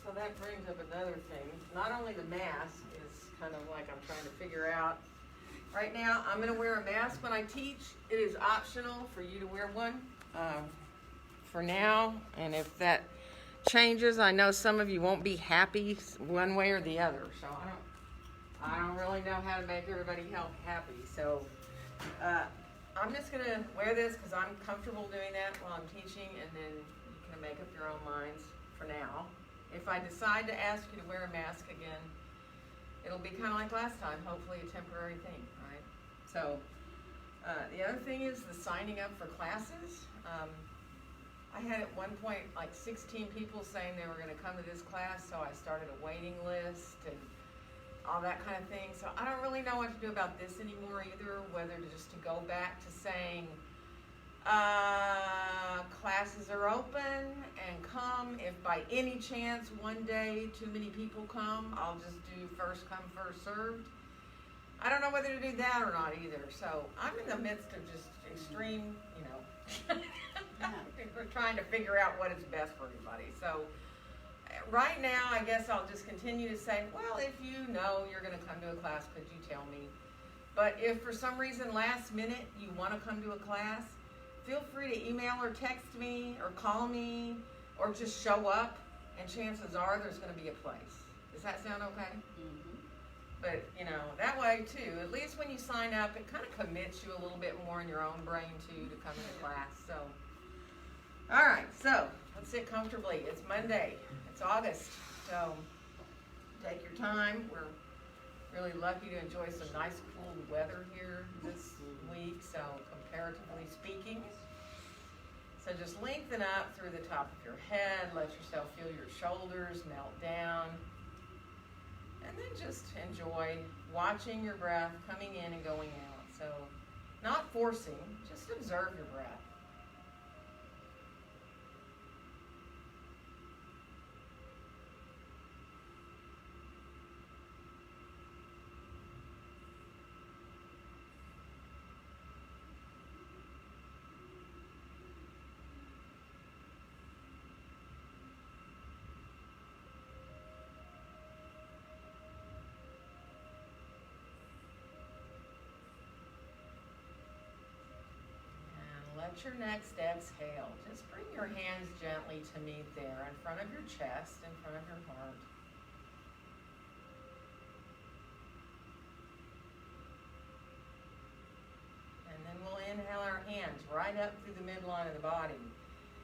So that brings up another thing. Not only the mask is kind of like I'm trying to figure out. Right now, I'm going to wear a mask when I teach. It is optional for you to wear one for now. And if that changes, I know some of you won't be happy one way or the other. So I don't really know how to make everybody happy. So I'm just going to wear this because I'm comfortable doing that while I'm teaching. And then you can make up your own minds for now. If I decide to ask you to wear a mask again, it'll be kind of like last time, hopefully a temporary thing, right? So the other thing is the signing up for classes. I had at one point like 16 people saying they were going to come to this class, so I started a waiting list and all that kind of thing. So I don't really know what to do about this anymore either, whether to go back to saying classes are open and come. If by any chance one day too many people come, I'll just do first come, first served. I don't know whether to do that or not either. So I'm in the midst of just extreme, we're trying to figure out what is best for everybody. So right now, I guess I'll just continue to say, well, if you know you're going to come to a class, could you tell me? But if for some reason last minute you want to come to a class, feel free to email or text me or call me or just show up, and chances are there's going to be a place. Does that sound okay? Mm-hmm. But, that way too, at least when you sign up, it kind of commits you a little bit more in your own brain too to come into class. So, all right, so let's sit comfortably. It's Monday. It's August. So take your time. We're really lucky to enjoy some nice cool weather here this week, so comparatively speaking. So just lengthen up through the top of your head, let yourself feel your shoulders melt down, and then just enjoy watching your breath coming in and going out. So not forcing, just observe your breath. Let your next exhale. Just bring your hands gently to meet there in front of your chest, in front of your heart. And then we'll inhale our hands right up through the midline of the body.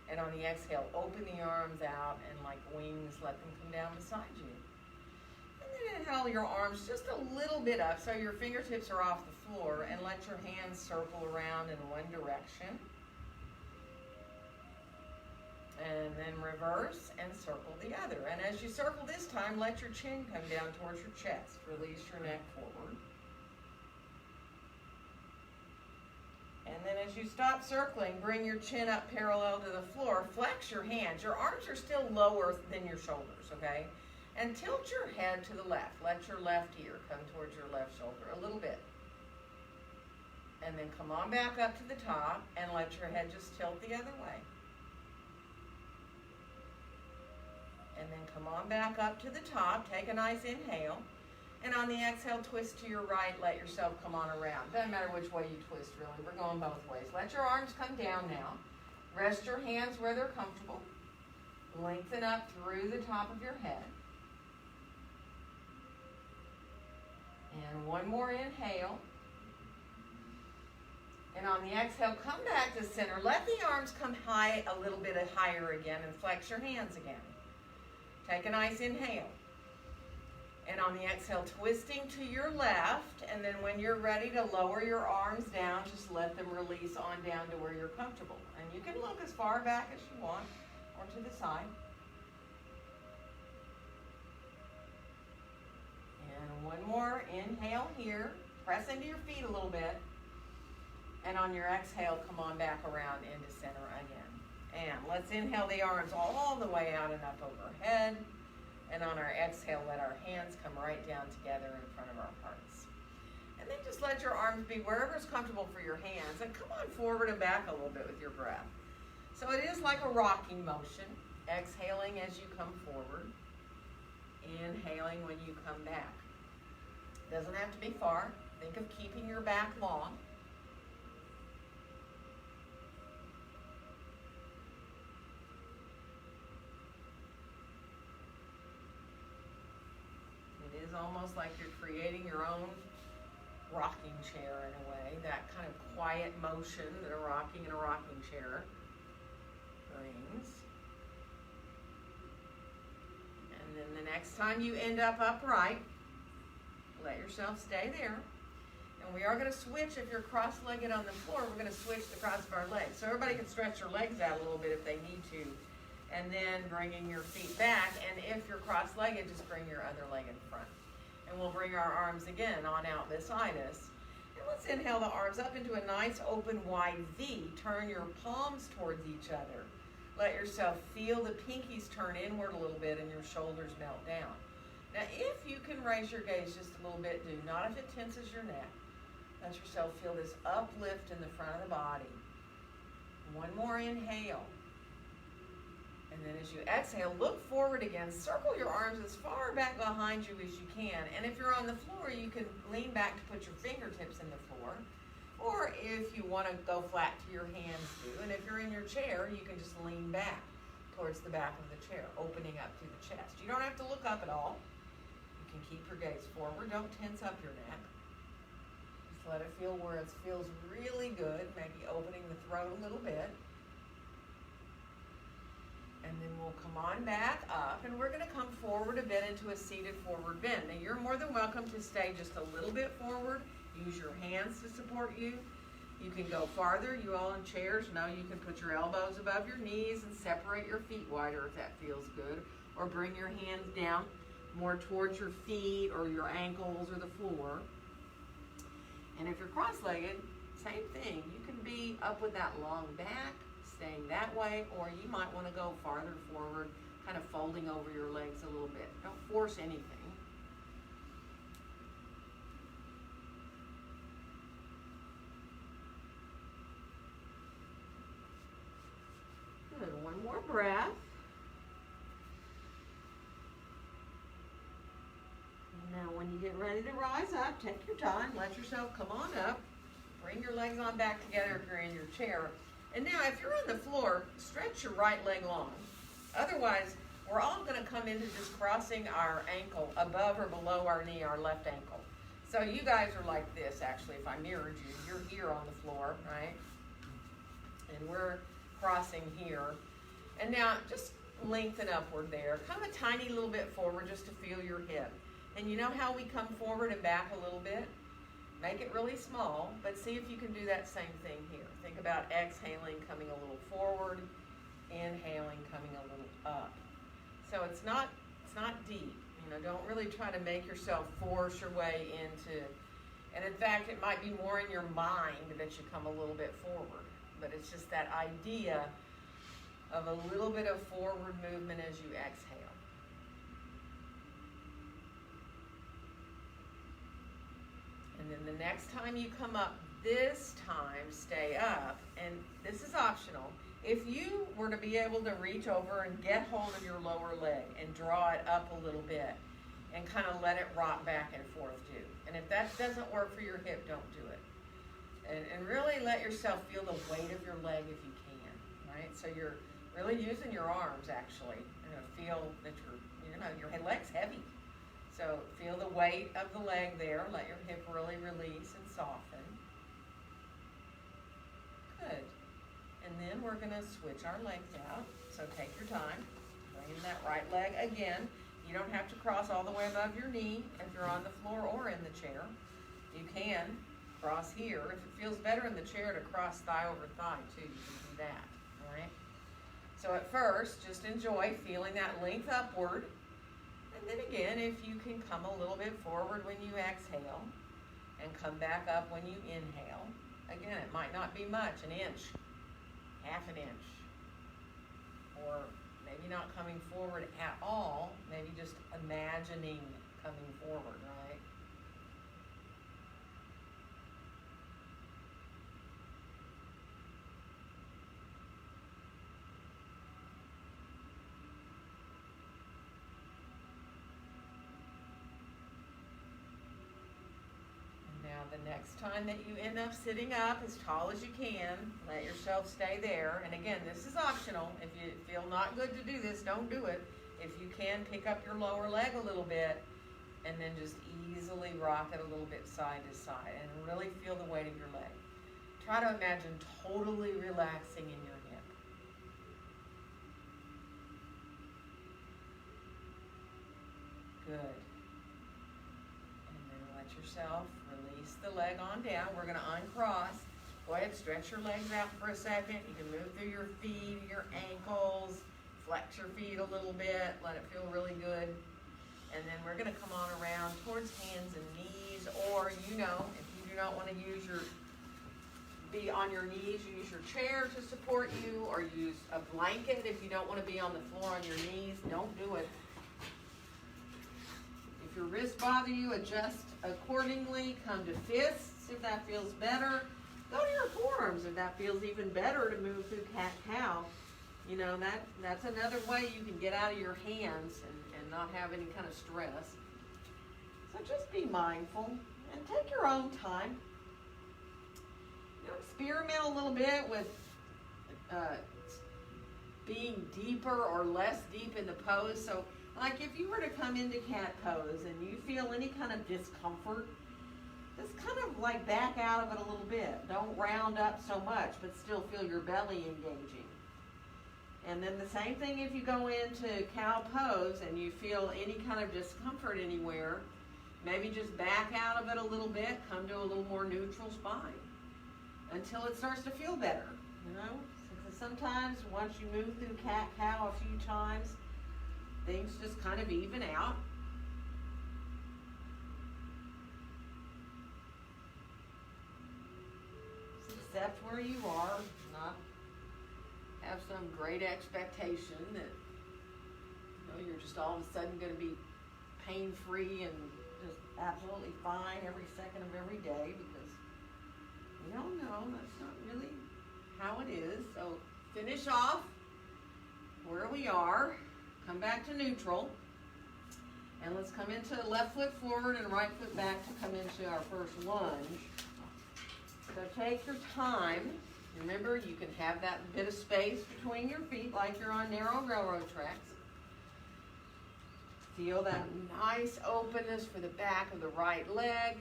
And on the exhale, open the arms out and like wings, let them come down beside you. And then inhale your arms just a little bit up so your fingertips are off the floor, and let your hands circle around in one direction. And then reverse and circle the other. And as you circle this time, let your chin come down towards your chest. Release your neck forward. And then as you stop circling, bring your chin up parallel to the floor. Flex your hands. Your arms are still lower than your shoulders, okay? And tilt your head to the left. Let your left ear come towards your left shoulder a little bit. And then come on back up to the top and let your head just tilt the other way. And then come on back up to the top. Take a nice inhale. And on the exhale, twist to your right. Let yourself come on around. Doesn't matter which way you twist, really. We're going both ways. Let your arms come down now. Rest your hands where they're comfortable. Lengthen up through the top of your head. And one more inhale. And on the exhale, come back to center. Let the arms come high, a little bit higher again, and flex your hands again. Take a nice inhale. And on the exhale, twisting to your left, and then when you're ready to lower your arms down, just let them release on down to where you're comfortable. And you can look as far back as you want, or to the side. And one more inhale here. Press into your feet a little bit. And on your exhale, come on back around into center again. And let's inhale the arms all the way out and up overhead. And on our exhale, let our hands come right down together in front of our hearts. And then just let your arms be wherever is comfortable for your hands. And come on forward and back a little bit with your breath. So it is like a rocking motion, exhaling as you come forward. Inhaling when you come back. Doesn't have to be far. Think of keeping your back long. It is almost like you're creating your own rocking chair in a way, that kind of quiet motion that a rocking in a rocking chair brings. And then the next time you end up upright, let yourself stay there. And we are going to switch. If you're cross-legged on the floor, we're going to switch the cross of our legs. So everybody can stretch their legs out a little bit if they need to. And then bringing your feet back. And if you're cross-legged, just bring your other leg in front. And we'll bring our arms again on out beside us. And let's inhale the arms up into a nice open wide V. Turn your palms towards each other. Let yourself feel the pinkies turn inward a little bit and your shoulders melt down. Now if you can raise your gaze just a little bit, do. Not if it tenses your neck. Let yourself feel this uplift in the front of the body. One more inhale. And then as you exhale, look forward again. Circle your arms as far back behind you as you can. And if you're on the floor, you can lean back to put your fingertips in the floor. Or if you want to go flat to your hands, do. And if you're in your chair, you can just lean back towards the back of the chair, opening up through the chest. You don't have to look up at all. You can keep your gaze forward. Don't tense up your neck. Just let it feel where it feels really good. Maybe opening the throat a little bit. And then we'll come on back up, and we're going to come forward a bit into a seated forward bend. Now, you're more than welcome to stay just a little bit forward. Use your hands to support you. You can go farther. You all in chairs know you can put your elbows above your knees and separate your feet wider if that feels good. Or bring your hands down more towards your feet or your ankles or the floor. And if you're cross-legged, same thing. You can be up with that long back, staying that way, or you might want to go farther forward, kind of folding over your legs a little bit. Don't force anything. Good. One more breath. Now when you get ready to rise up, take your time, let yourself come on up. Bring your legs on back together if you're in your chair. And now, if you're on the floor, stretch your right leg long. Otherwise, we're all going to come into just crossing our ankle above or below our knee, our left ankle. So you guys are like this, actually. If I mirrored you, you're here on the floor, right? And we're crossing here. And now, just lengthen upward there. Come a tiny little bit forward just to feel your hip. And you know how we come forward and back a little bit? Make it really small, but see if you can do that same thing here. Think about exhaling, coming a little forward, inhaling, coming a little up. So it's not deep. You know, don't really try to make yourself force your way into, and in fact, it might be more in your mind that you come a little bit forward. But it's just that idea of a little bit of forward movement as you exhale. And then the next time you come up, this time stay up, and this is optional. If you were to be able to reach over and get hold of your lower leg and draw it up a little bit and kind of let it rock back and forth, do. And if that doesn't work for your hip, don't do it. And really let yourself feel the weight of your leg if you can, right? So you're really using your arms, actually. Feel that your leg's heavy. So feel the weight of the leg there. Let your hip really release and soften. Good. And then we're going to switch our legs out. So take your time. Bring in that right leg again. You don't have to cross all the way above your knee if you're on the floor or in the chair. You can cross here. If it feels better in the chair to cross thigh over thigh too, you can do that. All right? So at first, just enjoy feeling that length upward. And then again, if you can come a little bit forward when you exhale and come back up when you inhale. Again, it might not be much, an inch, half an inch, or maybe not coming forward at all, maybe just imagining coming forward, right? Next time that you end up sitting up as tall as you can, let yourself stay there. And again, this is optional. If you feel not good to do this, don't do it. If you can, pick up your lower leg a little bit and then just easily rock it a little bit side to side and really feel the weight of your leg. Try to imagine totally relaxing in your hip. Good. And then let yourself release the leg on down. We're going to uncross. Go ahead, stretch your legs out for a second. You can move through your feet, your ankles, flex your feet a little bit, let it feel really good. And then we're going to come on around towards hands and knees, or if you do not want to be on your knees, use your chair to support you, or use a blanket if you don't want to be on the floor on your knees. Don't do it. If your wrists bother you, adjust accordingly. Come to fists if that feels better. Go to your forearms if that feels even better to move through cat-cow. That's another way you can get out of your hands and not have any kind of stress. So just be mindful and take your own time. Experiment a little bit with being deeper or less deep in the pose. So like if you were to come into cat pose and you feel any kind of discomfort, just kind of like back out of it a little bit. Don't round up so much, but still feel your belly engaging. And then the same thing if you go into cow pose and you feel any kind of discomfort anywhere, maybe just back out of it a little bit, come to a little more neutral spine until it starts to feel better, Because sometimes once you move through cat-cow a few times, things just kind of even out. Accept where you are, not have some great expectation that you're just all of a sudden going to be pain-free and just absolutely fine every second of every day, because we all know that's not really how it is. So finish off where we are, come back to neutral, and let's come into left foot forward and right foot back to come into our first lunge. So take your time. Remember, you can have that bit of space between your feet like you're on narrow railroad tracks. Feel that nice openness for the back of the right leg.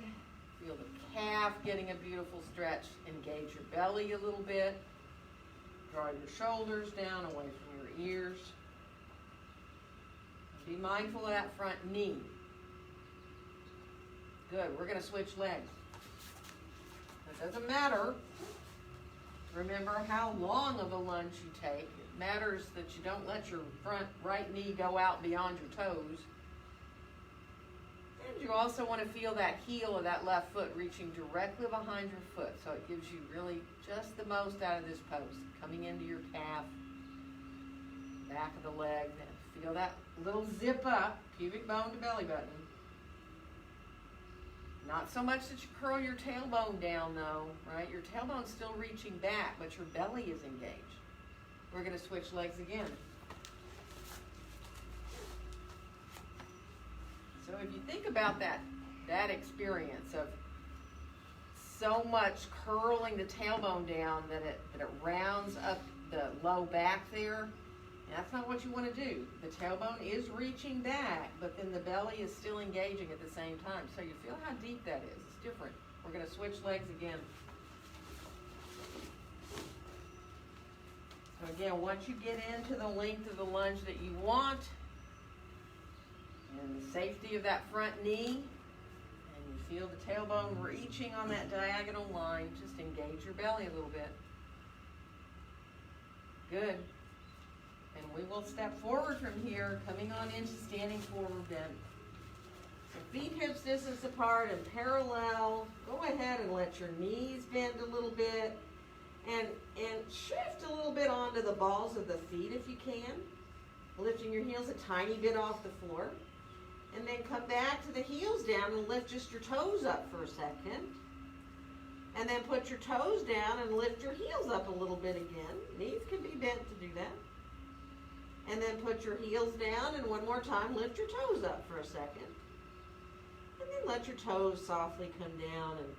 Feel the calf getting a beautiful stretch. Engage your belly a little bit. Draw your shoulders down away from your ears. Be mindful of that front knee. Good. We're going to switch legs. It doesn't matter. Remember how long of a lunge you take. It matters that you don't let your front right knee go out beyond your toes. And you also want to feel that heel of that left foot reaching directly behind your foot, so it gives you really just the most out of this pose. Coming into your calf, back of the leg. Feel that little zip up, pubic bone to belly button. Not so much that you curl your tailbone down though, right? Your tailbone's still reaching back, but your belly is engaged. We're going to switch legs again. So if you think about that experience of so much curling the tailbone down that it rounds up the low back there, that's not what you want to do. The tailbone is reaching back, but then the belly is still engaging at the same time. So you feel how deep that is. It's different. We're going to switch legs again. So again, once you get into the length of the lunge that you want, and the safety of that front knee, and you feel the tailbone reaching on that diagonal line, just engage your belly a little bit. Good. And we will step forward from here, coming on into standing forward bend. So feet hips distance apart and parallel. Go ahead and let your knees bend a little bit. And shift a little bit onto the balls of the feet if you can. Lifting your heels a tiny bit off the floor. And then come back to the heels down and lift just your toes up for a second. And then put your toes down and lift your heels up a little bit again. Knees can be bent to do that. And then put your heels down and one more time lift your toes up for a second. And then let your toes softly come down and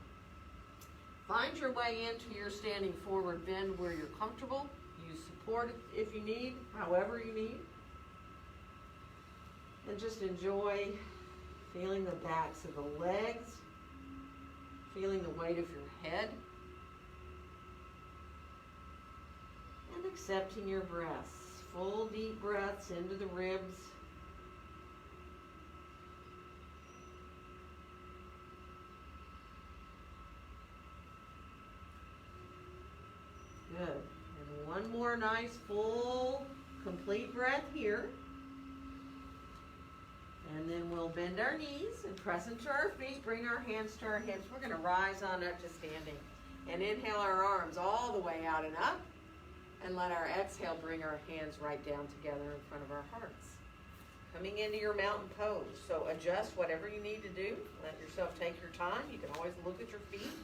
Find your way into your standing forward bend where you're comfortable. Use support if you need, however you need. And just enjoy feeling the backs of the legs, feeling the weight of your head, and accepting your breaths. Full deep breaths into the ribs. Good. And one more nice, full, complete breath here. And then we'll bend our knees and press into our feet. Bring our hands to our hips. We're going to rise on up to standing. And inhale our arms all the way out and up. And let our exhale bring our hands right down together in front of our hearts. Coming into your mountain pose. So adjust whatever you need to do. Let yourself take your time. You can always look at your feet.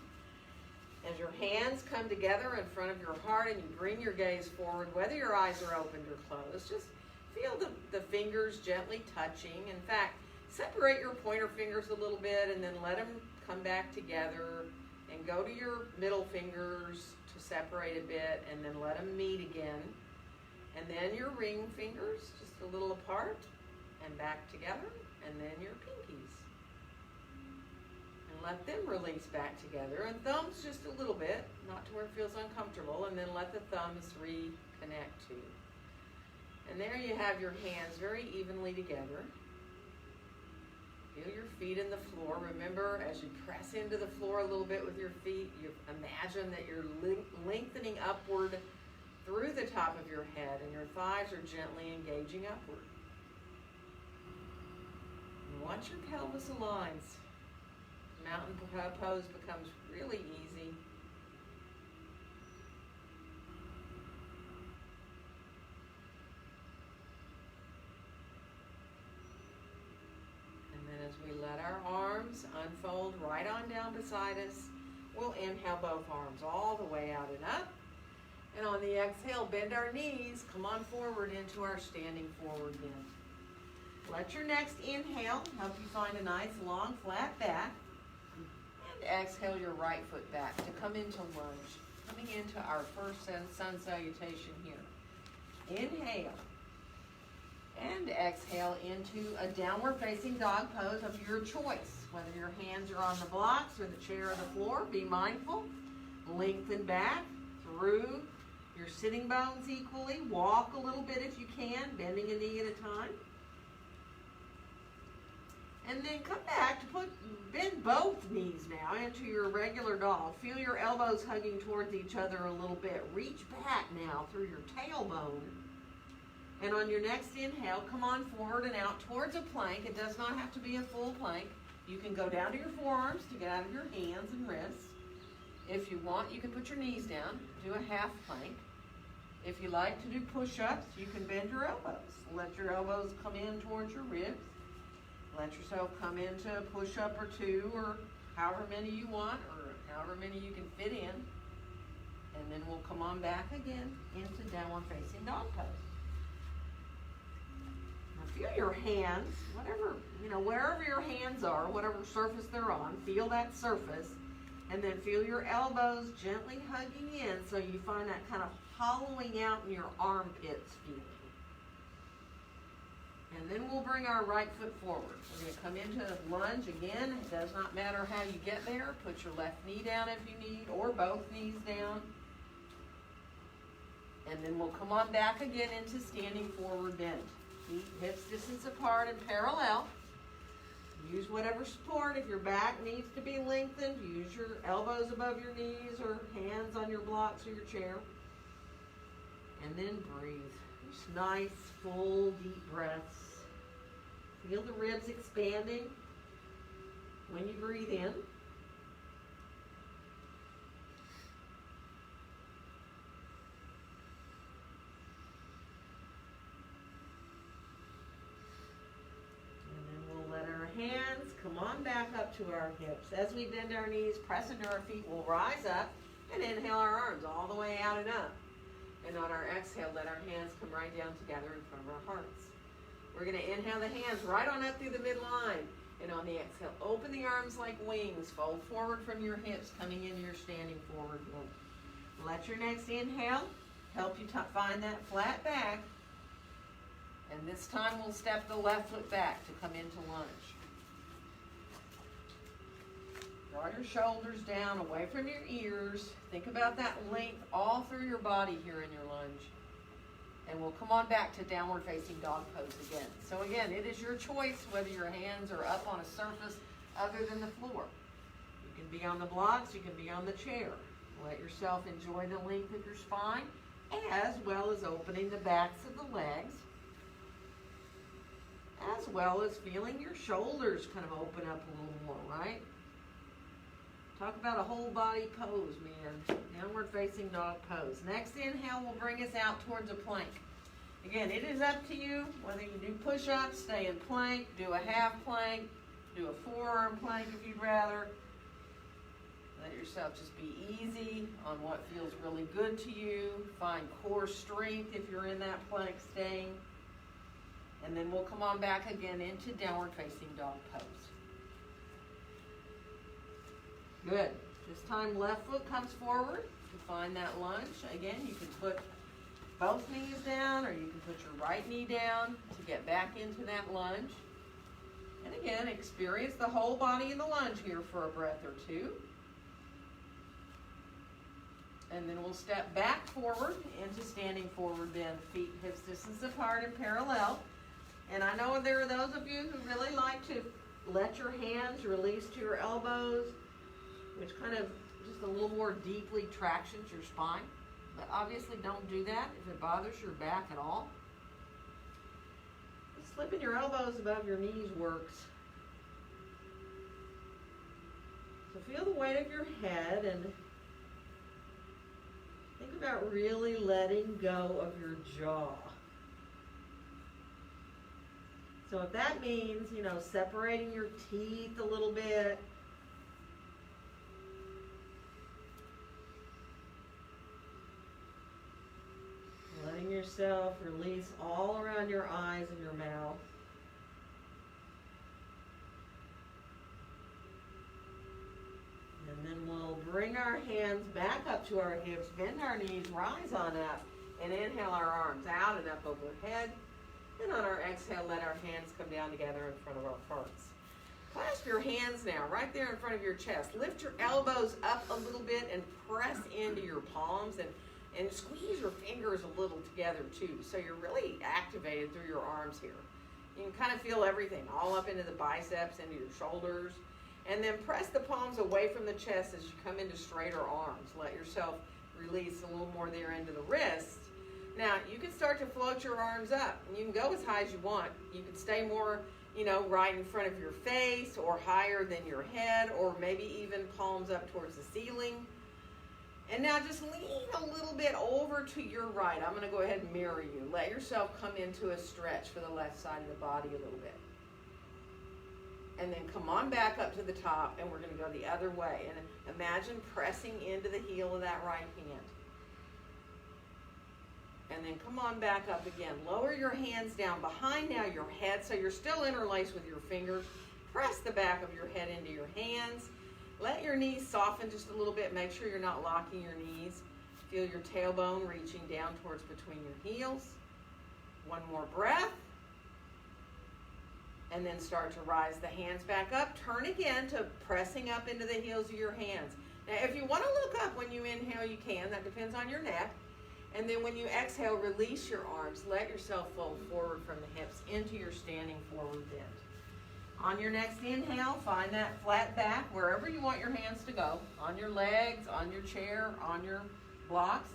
As your hands come together in front of your heart and you bring your gaze forward, whether your eyes are opened or closed, just feel the fingers gently touching. In fact, separate your pointer fingers a little bit and then let them come back together and go to your middle fingers to separate a bit and then let them meet again. And then your ring fingers just a little apart and back together, and then your pinkies. And let them release back together, and thumbs just a little bit, not to where it feels uncomfortable, and then let the thumbs reconnect to you. And there you have your hands very evenly together. Feel your feet in the floor. Remember, as you press into the floor a little bit with your feet, you imagine that you're lengthening upward through the top of your head, and your thighs are gently engaging upward. And once your pelvis aligns, mountain pose becomes really easy. And then as we let our arms unfold right on down beside us, we'll inhale both arms all the way out and up. And on the exhale, bend our knees, come on forward into our standing forward bend. Let your next inhale help you find a nice long flat back. And exhale your right foot back to come into lunge. Coming into our first sun salutation here. Inhale. And exhale into a downward facing dog pose of your choice. Whether your hands are on the blocks or the chair or the floor, be mindful. Lengthen back through your sitting bones equally. Walk a little bit if you can, bending a knee at a time. And then come back to bend both knees now into your regular dog. Feel your elbows hugging towards each other a little bit. Reach back now through your tailbone. And on your next inhale, come on forward and out towards a plank. It does not have to be a full plank. You can go down to your forearms to get out of your hands and wrists. If you want, you can put your knees down, do a half plank. If you like to do push-ups, you can bend your elbows. Let your elbows come in towards your ribs. Let yourself come into a push-up or two, or however many you want, or however many you can fit in. And then we'll come on back again into downward facing dog pose. Now feel your hands, wherever your hands are, whatever surface they're on, feel that surface. And then feel your elbows gently hugging in so you find that kind of hollowing out in your armpits feeling. And then we'll bring our right foot forward. We're going to come into lunge again. It does not matter how you get there. Put your left knee down if you need, or both knees down. And then we'll come on back again into standing forward bend. Feet hips distance apart and parallel. Use whatever support. If your back needs to be lengthened, use your elbows above your knees or hands on your blocks or your chair. And then breathe. Just nice, full, deep breaths. Feel the ribs expanding when you breathe in. Hands come on back up to our hips. As we bend our knees, press into our feet, we'll rise up and inhale our arms all the way out and up. And on our exhale, let our hands come right down together in front of our hearts. We're going to inhale the hands right on up through the midline. And on the exhale, open the arms like wings. Fold forward from your hips, coming into your standing forward bend. Let your next inhale help you find that flat back. And this time we'll step the left foot back to come into lunge. Draw your shoulders down away from your ears. Think about that length all through your body here in your lunge. And we'll come on back to downward facing dog pose again. So again, it is your choice whether your hands are up on a surface other than the floor. You can be on the blocks, you can be on the chair. Let yourself enjoy the length of your spine as well as opening the backs of the legs, as well as feeling your shoulders kind of open up a little more, right? Talk about a whole body pose, man. Downward facing dog pose. Next inhale will bring us out towards a plank. Again, it is up to you whether you do push-ups, stay in plank, do a half plank, do a forearm plank if you'd rather. Let yourself just be easy on what feels really good to you. Find core strength if you're in that plank staying. And then we'll come on back again into downward facing dog pose. Good. This time left foot comes forward to find that lunge. Again, you can put both knees down or you can put your right knee down to get back into that lunge. And again, experience the whole body in the lunge here for a breath or two. And then we'll step back forward into standing forward bend. Feet hips distance apart and parallel. And I know there are those of you who really like to let your hands release to your elbows, which kind of just a little more deeply tractions your spine. But obviously don't do that if it bothers your back at all. Just slipping your elbows above your knees works. So feel the weight of your head and think about really letting go of your jaw. So if that means, separating your teeth a little bit, letting yourself release all around your eyes and your mouth. And then we'll bring our hands back up to our hips, bend our knees, rise on up, and inhale our arms out and up overhead. And on our exhale, let our hands come down together in front of our hearts. Clasp your hands now right there in front of your chest. Lift your elbows up a little bit and press into your palms and squeeze your fingers a little together too. So you're really activated through your arms here. You can kind of feel everything all up into the biceps, into your shoulders. And then press the palms away from the chest as you come into straighter arms. Let yourself release a little more there into the wrists. Now, you can start to float your arms up. You can go as high as you want. You can stay more, right in front of your face or higher than your head, or maybe even palms up towards the ceiling. And now just lean a little bit over to your right. I'm going to go ahead and mirror you. Let yourself come into a stretch for the left side of the body a little bit. And then come on back up to the top, and we're going to go the other way. And imagine pressing into the heel of that right hand. And then come on back up again. Lower your hands down behind now your head, so you're still interlaced with your fingers. Press the back of your head into your hands. Let your knees soften just a little bit. Make sure you're not locking your knees. Feel your tailbone reaching down towards between your heels. One more breath. And then start to rise the hands back up. Turn again to pressing up into the heels of your hands. Now, if you want to look up when you inhale, you can. That depends on your neck. And then when you exhale, release your arms. Let yourself fold forward from the hips into your standing forward bend. On your next inhale, find that flat back wherever you want your hands to go. On your legs, on your chair, on your blocks.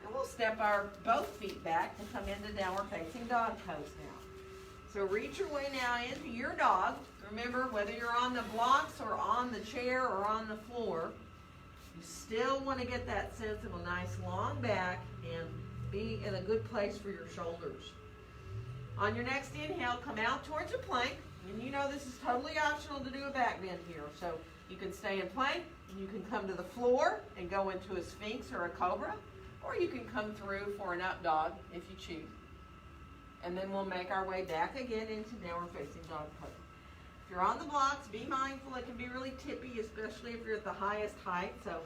And we'll step our both feet back to come into downward facing dog pose now. So reach your way now into your dog. Remember, whether you're on the blocks or on the chair or on the floor, you still want to get that sense of a nice long back and be in a good place for your shoulders. On your next inhale, come out towards a plank. And this is totally optional to do a back bend here. So you can stay in plank, you can come to the floor and go into a sphinx or a cobra, or you can come through for an up dog if you choose. And then we'll make our way back again into downward facing dog pose. If you're on the blocks, be mindful. It can be really tippy, especially if you're at the highest height. So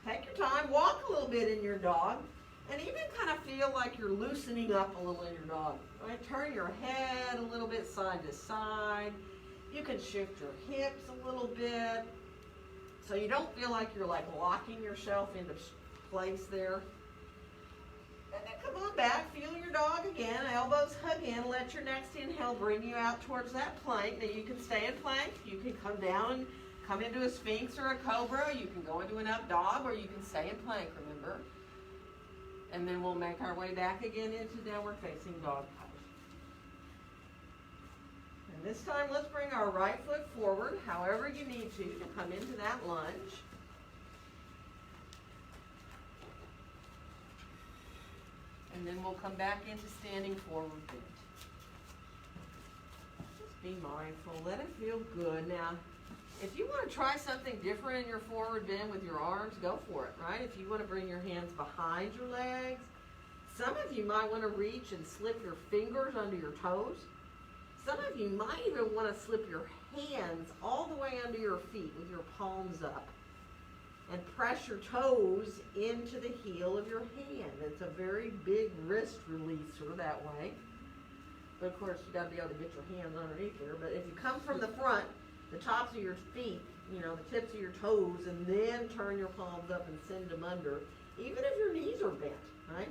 take your time, walk a little bit in your dog, and even kind of feel like you're loosening up a little in your dog. Right? Turn your head a little bit side to side. You can shift your hips a little bit so you don't feel like you're like locking yourself into place there. And then come on back, feel your dog again, elbows hug in, let your next inhale bring you out towards that plank. Now you can stay in plank, you can come down and come into a sphinx or a cobra, you can go into an up dog, or you can stay in plank, remember. And then we'll make our way back again into downward facing dog pose. And this time let's bring our right foot forward, however you need to come into that lunge. And then we'll come back into standing forward bend. Just be mindful, let it feel good. Now, if you want to try something different in your forward bend with your arms, go for it, right? If you want to bring your hands behind your legs, some of you might want to reach and slip your fingers under your toes. Some of you might even want to slip your hands all the way under your feet with your palms up and press your toes into the heel of your hand. It's a very big wrist releaser that way. But of course, you got to be able to get your hands underneath there. But if you come from the front, the tops of your feet, you know, the tips of your toes, and then turn your palms up and send them under, even if your knees are bent, right?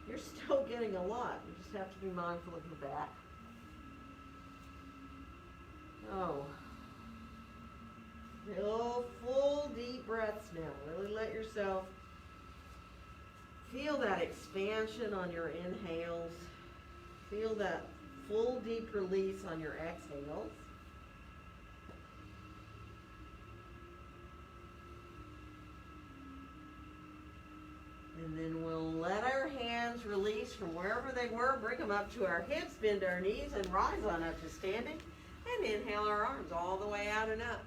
You're still getting a lot. You just have to be mindful of your back. Oh. Feel full deep breaths now. Really let yourself feel that expansion on your inhales. Feel that full deep release on your exhales. And then we'll let our hands release from wherever they were, bring them up to our hips, bend our knees, and rise on up to standing. And inhale our arms all the way out and up.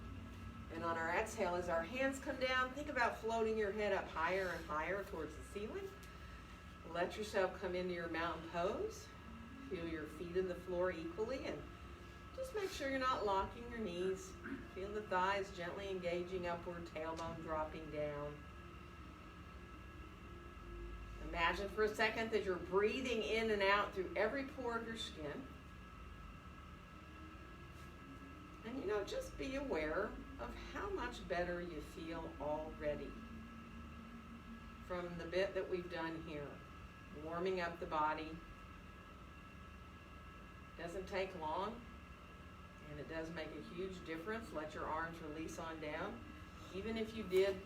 And on our exhale, as our hands come down, think about floating your head up higher and higher towards the ceiling. Let yourself come into your mountain pose. Feel your feet in the floor equally, and just make sure you're not locking your knees. Feel the thighs gently engaging upward, tailbone dropping down. Imagine for a second that you're breathing in and out through every pore of your skin. And you know, just be aware of how much better you feel already from the bit that we've done here. Warming up the body. Doesn't take long, and it does make a huge difference. Let your arms release on down. Even if you did,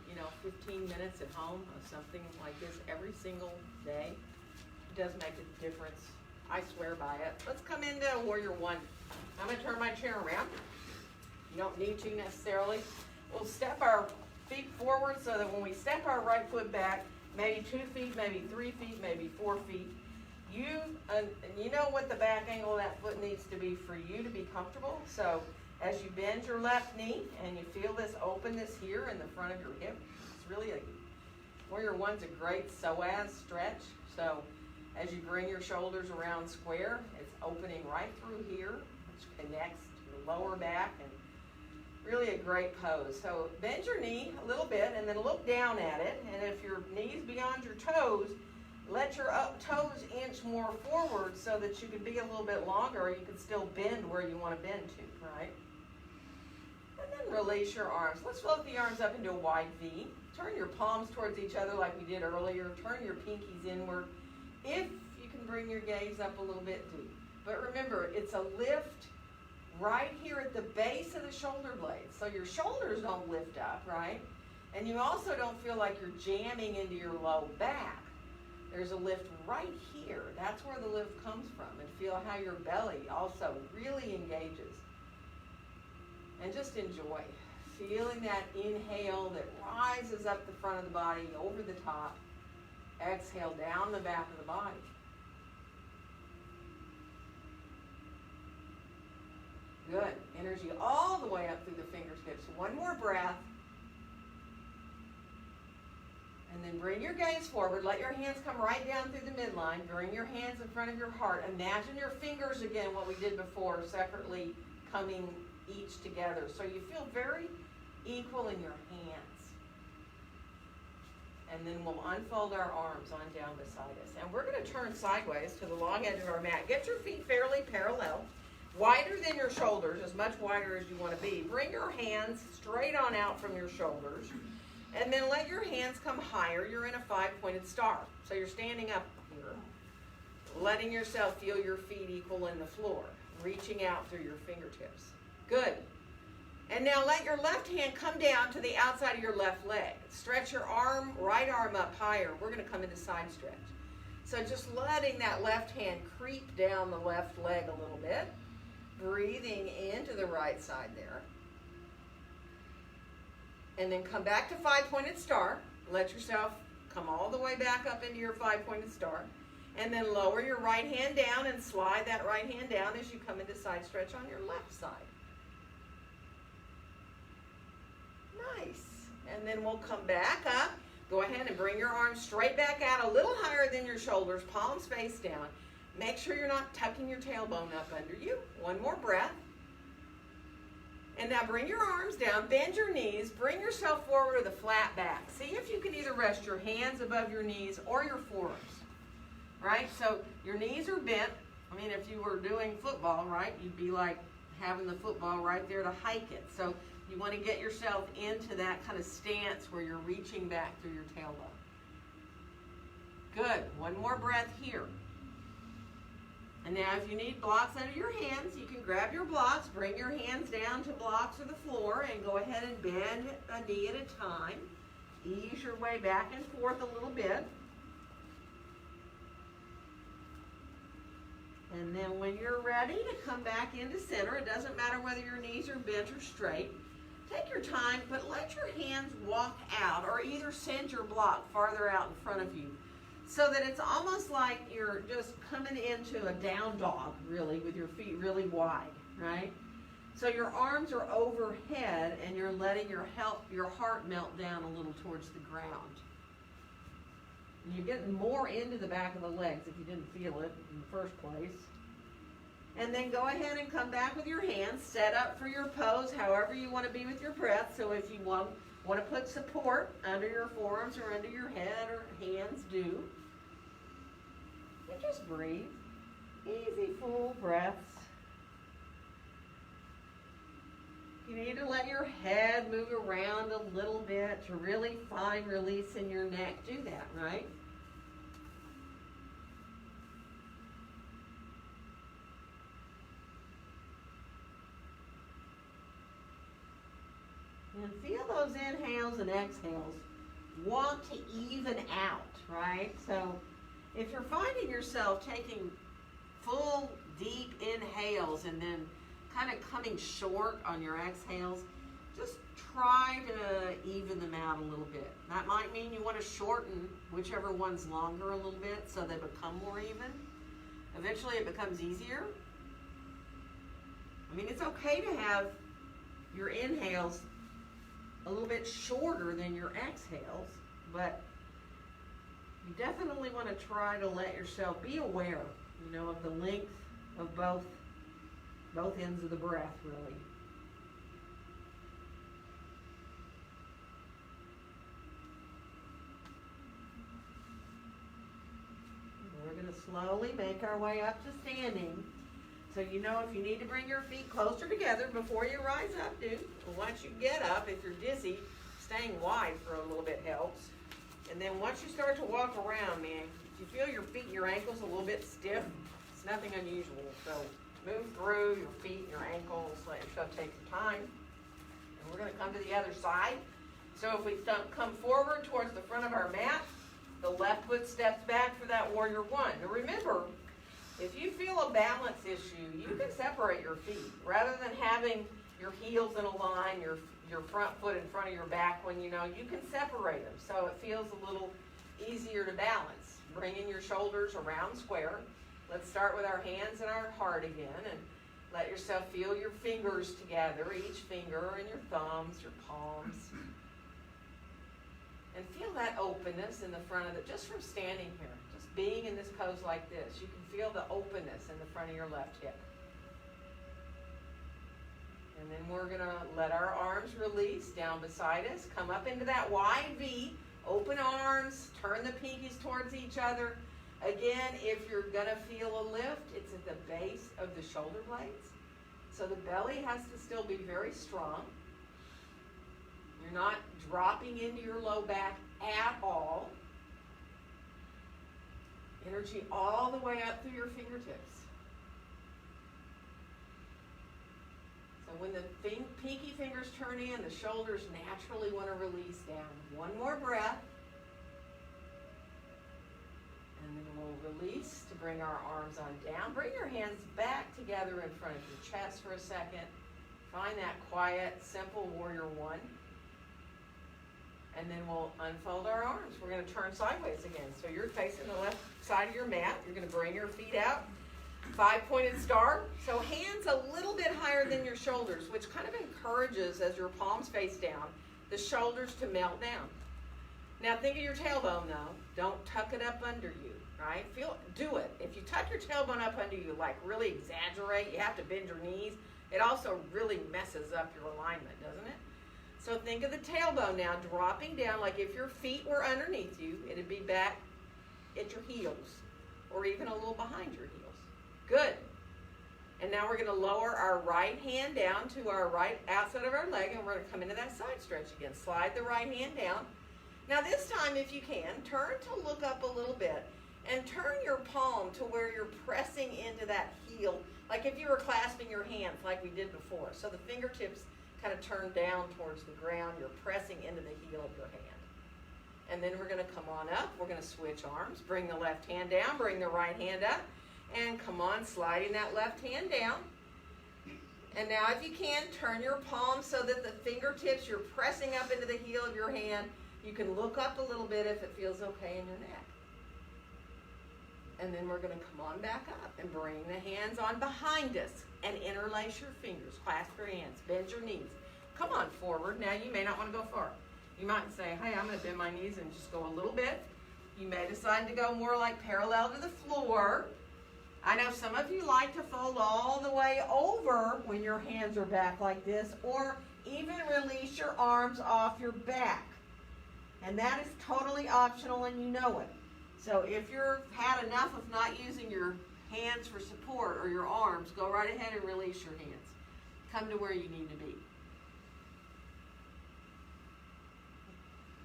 15 minutes at home of something like this every single day, it does make a difference. I swear by it. Let's come into Warrior One. I'm going to turn my chair around. You don't need to necessarily. We'll step our feet forward so that when we step our right foot back, maybe 2 feet, maybe 3 feet, maybe 4 feet, you know what the back angle of that foot needs to be for you to be comfortable. So as you bend your left knee and you feel this openness here in the front of your hip, it's really Warrior One's a great psoas stretch. So as you bring your shoulders around square, it's opening right through here, which connects to the lower back, and really a great pose. So bend your knee a little bit and then look down at it. And if your knee's beyond your toes, let your toes inch more forward so that you can be a little bit longer, or you can still bend where you want to bend to, right? And then release your arms. Let's float the arms up into a wide V. Turn your palms towards each other like we did earlier. Turn your pinkies inward. If you can bring your gaze up a little bit deep. But remember, it's a lift right here at the base of the shoulder blades. So your shoulders don't lift up, right? And you also don't feel like you're jamming into your low back. There's a lift right here. That's where the lift comes from. And feel how your belly also really engages. And just enjoy. Feeling that inhale that rises up the front of the body, over the top. Exhale down the back of the body. Good. Energy all the way up through the fingertips. One more breath. And then bring your gaze forward. Let your hands come right down through the midline. Bring your hands in front of your heart. Imagine your fingers again, what we did before, separately coming each together. So you feel very equal in your hands. And then we'll unfold our arms on down beside us. And we're going to turn sideways to the long edge of our mat. Get your feet fairly parallel, wider than your shoulders, as much wider as you want to be. Bring your hands straight on out from your shoulders. And then let your hands come higher. You're in a 5-pointed star. So you're standing up here, letting yourself feel your feet equal in the floor, reaching out through your fingertips. Good. And now let your left hand come down to the outside of your left leg. Stretch your right arm up higher. We're going to come into side stretch. So just letting that left hand creep down the left leg a little bit. Breathing into the right side there. And then come back to 5-pointed star. Let yourself come all the way back up into your 5-pointed star. And then lower your right hand down and slide that right hand down as you come into side stretch on your left side. Nice. And then we'll come back up. Go ahead and bring your arms straight back out, a little higher than your shoulders, palms face down. Make sure you're not tucking your tailbone up under you. One more breath. And now bring your arms down, bend your knees, bring yourself forward with a flat back. See if you can either rest your hands above your knees or your forearms. Right? So your knees are bent. I mean, if you were doing football, right, you'd be like having the football right there to hike it. So you want to get yourself into that kind of stance where you're reaching back through your tailbone. Good. One more breath here. And now if you need blocks under your hands, you can grab your blocks, bring your hands down to blocks or the floor, and go ahead and bend a knee at a time. Ease your way back and forth a little bit. And then when you're ready to come back into center, it doesn't matter whether your knees are bent or straight. Take your time, but let your hands walk out or either send your block farther out in front of you so that it's almost like you're just coming into a down dog, really, with your feet really wide, right? So your arms are overhead and you're letting your heart melt down a little towards the ground. And you're getting more into the back of the legs if you didn't feel it in the first place. And then go ahead and come back with your hands, set up for your pose however you want to be with your breath. So if you want to put support under your forearms or under your head or hands, do. And just breathe. Easy, full breaths. You need to let your head move around a little bit to really find release in your neck. Do that, right? And feel those inhales and exhales want to even out, right? So if you're finding yourself taking full, deep inhales and then kind of coming short on your exhales, just try to even them out a little bit. That might mean you want to shorten whichever one's longer a little bit so they become more even. Eventually it becomes easier. I mean, it's okay to have your inhales a little bit shorter than your exhales, but you definitely want to try to let yourself be aware, of the length of both ends of the breath, really. We're going to slowly make our way up to standing. So if you need to bring your feet closer together before you rise up, do. Once you get up, if you're dizzy, staying wide for a little bit helps. And then once you start to walk around, man, if you feel your feet and your ankles a little bit stiff, it's nothing unusual. So move through your feet and your ankles, let yourself take some time. And we're going to come to the other side. So if we come forward towards the front of our mat, the left foot steps back for that warrior one. Now remember, if you feel a balance issue, you can separate your feet. Rather than having your heels in a line, your front foot in front of your back you can separate them. So it feels a little easier to balance. Bringing your shoulders around square. Let's start with our hands and our heart again. And let yourself feel your fingers together, each finger and your thumbs, your palms. And feel that openness in the front of just from standing here. Being in this pose like this, you can feel the openness in the front of your left hip. And then we're gonna let our arms release down beside us, come up into that wide V, open arms, turn the pinkies towards each other. Again, if you're gonna feel a lift, it's at the base of the shoulder blades. So the belly has to still be very strong. You're not dropping into your low back at all. Energy all the way up through your fingertips. So when the pinky fingers turn in, the shoulders naturally want to release down. One more breath. And then we'll release to bring our arms on down. Bring your hands back together in front of your chest for a second. Find that quiet, simple warrior one. And then we'll unfold our arms. We're going to turn sideways again. So you're facing the left side of your mat. You're going to bring your feet out. 5-pointed star. So hands a little bit higher than your shoulders, which kind of encourages, as your palms face down, the shoulders to melt down. Now think of your tailbone though. Don't tuck it up under you, right? Do it. If you tuck your tailbone up under you, like really exaggerate, you have to bend your knees. It also really messes up your alignment, doesn't it? So think of the tailbone now dropping down, like if your feet were underneath you, it'd be back at your heels, or even a little behind your heels. Good. And now we're going to lower our right hand down to our right outside of our leg, and we're going to come into that side stretch again. Slide the right hand down. Now this time, if you can, turn to look up a little bit, and turn your palm to where you're pressing into that heel, like if you were clasping your hands like we did before. So the fingertips kind of turn down towards the ground. You're pressing into the heel of your hand. And then we're going to come on up. We're going to switch arms. Bring the left hand down. Bring the right hand up. And come on, sliding that left hand down. And now if you can, turn your palm so that the fingertips, you're pressing up into the heel of your hand. You can look up a little bit if it feels okay in your neck. And then we're going to come on back up and bring the hands on behind us and interlace your fingers. Clasp your hands. Bend your knees. Come on forward. Now you may not want to go far. You might say, hey, I'm going to bend my knees and just go a little bit. You may decide to go more like parallel to the floor. I know some of you like to fold all the way over when your hands are back like this, or even release your arms off your back. And that is totally optional, and you know it. So if you've had enough of not using your hands for support or your arms, go right ahead and release your hands. Come to where you need to be.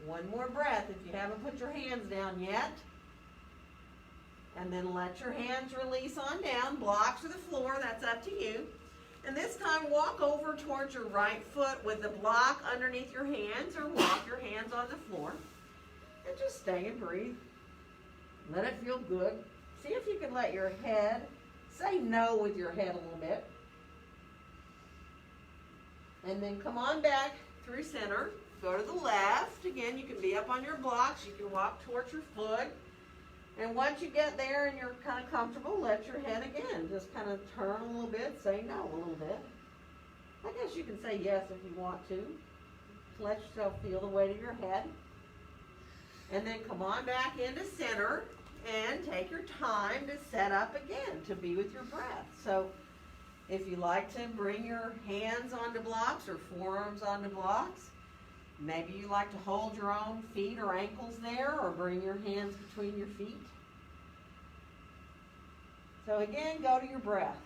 One more breath if you haven't put your hands down yet. And then let your hands release on down. Blocks to the floor, that's up to you. And this time walk over towards your right foot with the block underneath your hands, or walk your hands on the floor. And just stay and breathe. Let it feel good. See if you can let your head, say no with your head a little bit. And then come on back through center. Go to the left. Again, you can be up on your blocks. You can walk towards your foot. And once you get there and you're kind of comfortable, let your head again just kind of turn a little bit, say no a little bit. I guess you can say yes if you want to. Let yourself feel the weight of your head. And then come on back into center and take your time to set up again, to be with your breath. So if you like to bring your hands onto blocks or forearms onto blocks, maybe you like to hold your own feet or ankles there, or bring your hands between your feet. So again, go to your breath.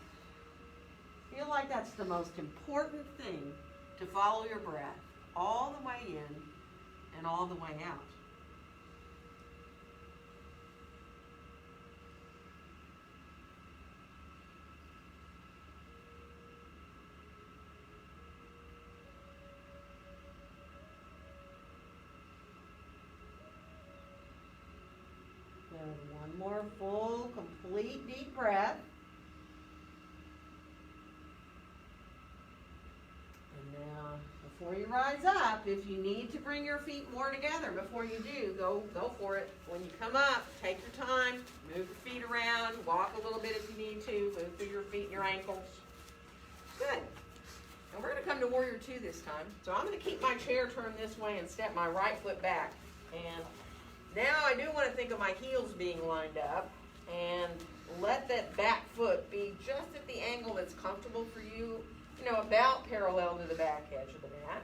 Feel like that's the most important thing, to follow your breath all the way in and all the way out. One more full, complete, deep breath. And now, before you rise up, if you need to bring your feet more together before you do, go for it. When you come up, take your time, move your feet around, walk a little bit if you need to, move through your feet and your ankles. Good. And we're going to come to Warrior 2 this time. So I'm going to keep my chair turned this way and step my right foot back. And now I do want to think of my heels being lined up, and let that back foot be just at the angle that's comfortable for you about parallel to the back edge of the mat.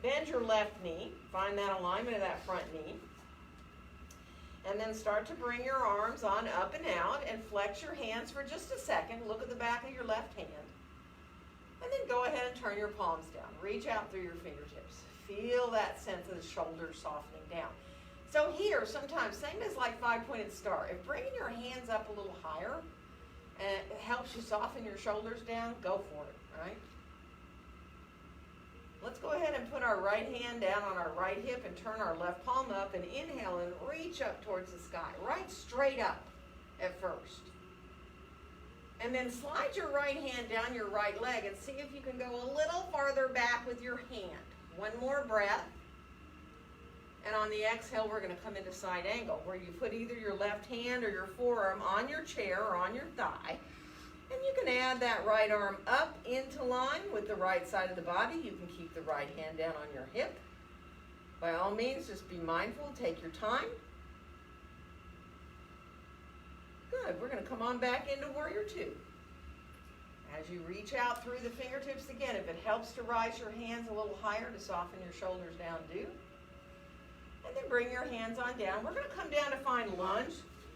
Bend your left knee. Find that alignment of that front knee. And then start to bring your arms on up and out and flex your hands for just a second. Look at the back of your left hand. And then go ahead and turn your palms down. Reach out through your fingertips. Feel that sense of the shoulders softening down. So here, sometimes, same as like five-pointed star, if bringing your hands up a little higher and it helps you soften your shoulders down, go for it, right? Let's go ahead and put our right hand down on our right hip and turn our left palm up and inhale and reach up towards the sky, right straight up at first. And then slide your right hand down your right leg and see if you can go a little farther back with your hand. One more breath. And on the exhale, we're going to come into side angle, where you put either your left hand or your forearm on your chair or on your thigh. And you can add that right arm up into line with the right side of the body. You can keep the right hand down on your hip. By all means, just be mindful. Take your time. Good. We're going to come on back into Warrior Two. As you reach out through the fingertips again, if it helps to rise your hands a little higher to soften your shoulders down, do. And then bring your hands on down. We're going to come down to find lunge.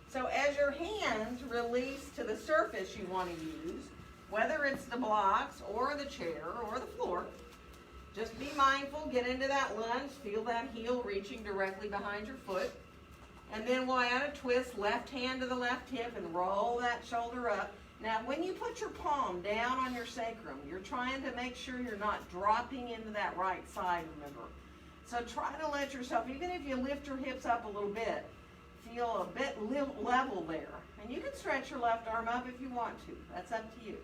So as your hands release to the surface you want to use, whether it's the blocks or the chair or the floor, just be mindful, get into that lunge, feel that heel reaching directly behind your foot. And then we'll add a twist, left hand to the left hip and roll that shoulder up. Now when you put your palm down on your sacrum, you're trying to make sure you're not dropping into that right side, remember. So try to let yourself, even if you lift your hips up a little bit, feel a bit level there. And you can stretch your left arm up if you want to. That's up to you.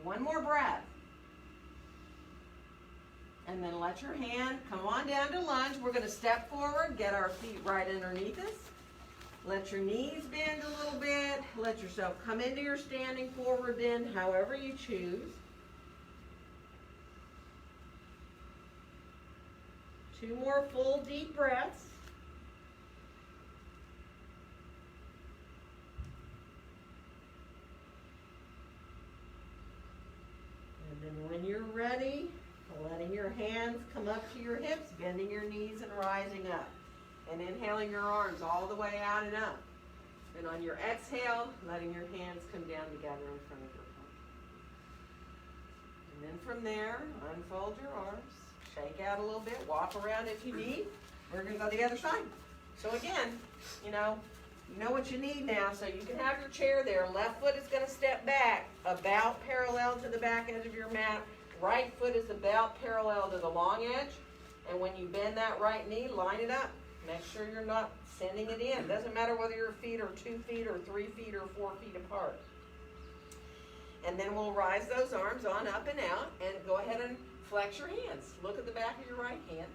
One more breath. And then let your hand come on down to lunge. We're going to step forward, get our feet right underneath us. Let your knees bend a little bit. Let yourself come into your standing forward bend, however you choose. Two more full deep breaths. And then when you're ready, letting your hands come up to your hips, bending your knees and rising up. And inhaling your arms all the way out and up. And on your exhale, letting your hands come down together in front of your heart. And then from there, unfold your arms. Shake out a little bit, walk around if you need. We're going to go to the other side. So again, you know what you need now. So you can have your chair there. Left foot is going to step back about parallel to the back edge of your mat. Right foot is about parallel to the long edge. And when you bend that right knee, line it up. Make sure you're not sending it in. Doesn't matter whether your feet are 2 feet or 3 feet or 4 feet apart. And then we'll rise those arms on up and out and go ahead and flex your hands. Look at the back of your right hand.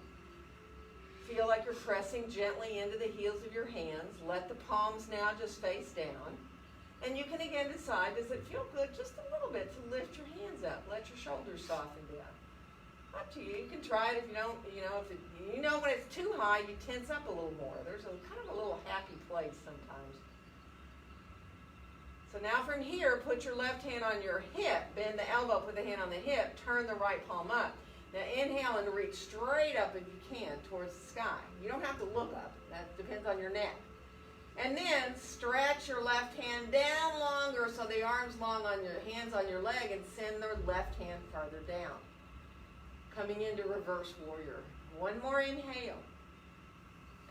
Feel like you're pressing gently into the heels of your hands. Let the palms now just face down. And you can again decide, does it feel good just a little bit to lift your hands up? Let your shoulders soften down. Up to you. You can try it if you don't, when it's too high, you tense up a little more. There's a kind of a little happy place sometimes. So now from here, put your left hand on your hip, bend the elbow, put the hand on the hip, turn the right palm up. Now inhale and reach straight up if you can towards the sky. You don't have to look up. That depends on your neck. And then stretch your left hand down longer so the arm's long on your hands on your leg and send the left hand farther down. Coming into reverse warrior. One more inhale.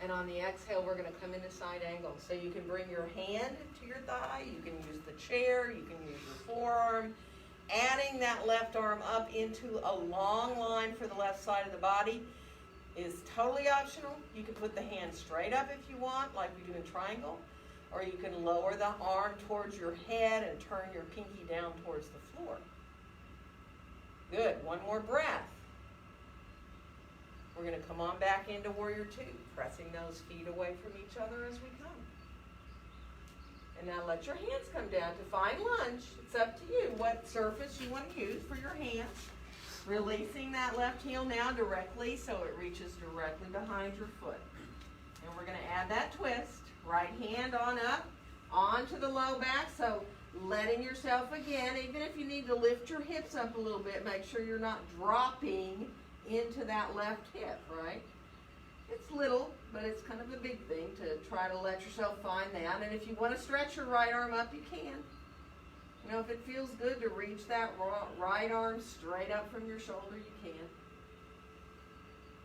And on the exhale, we're going to come into side angle. So you can bring your hand to your thigh. You can use the chair. You can use your forearm. Adding that left arm up into a long line for the left side of the body is totally optional. You can put the hand straight up if you want, like we do in triangle. Or you can lower the arm towards your head and turn your pinky down towards the floor. Good. One more breath. We're going to come on back into Warrior Two, pressing those feet away from each other as we come. And now let your hands come down to find lunge. It's up to you what surface you want to use for your hands. Releasing that left heel now directly so it reaches directly behind your foot. And we're going to add that twist. Right hand on up, onto the low back. So letting yourself again, even if you need to lift your hips up a little bit, make sure you're not dropping into that left hip, right? It's little, but it's kind of a big thing to try to let yourself find that. And if you want to stretch your right arm up, you can. You know, if it feels good to reach that right arm straight up from your shoulder, you can.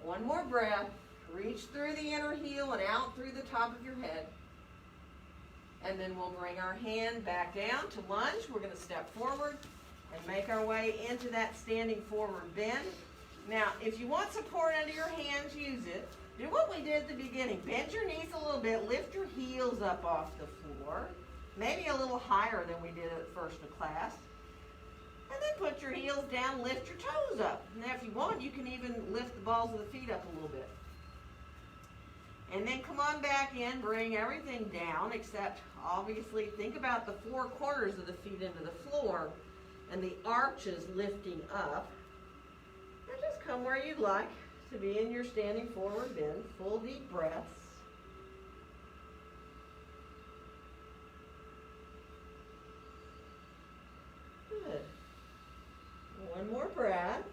One more breath. Reach through the inner heel and out through the top of your head. And then we'll bring our hand back down to lunge. We're going to step forward and make our way into that standing forward bend. Now, if you want support under your hands, use it. Do what we did at the beginning. Bend your knees a little bit. Lift your heels up off the floor. Maybe a little higher than we did at first of class. And then put your heels down, lift your toes up. Now, if you want, you can even lift the balls of the feet up a little bit. And then come on back in, bring everything down, except obviously think about the 4 corners of the feet into the floor and the arches lifting up. And just come where you'd like to be in your standing forward bend. Full deep breaths. Good. One more breath.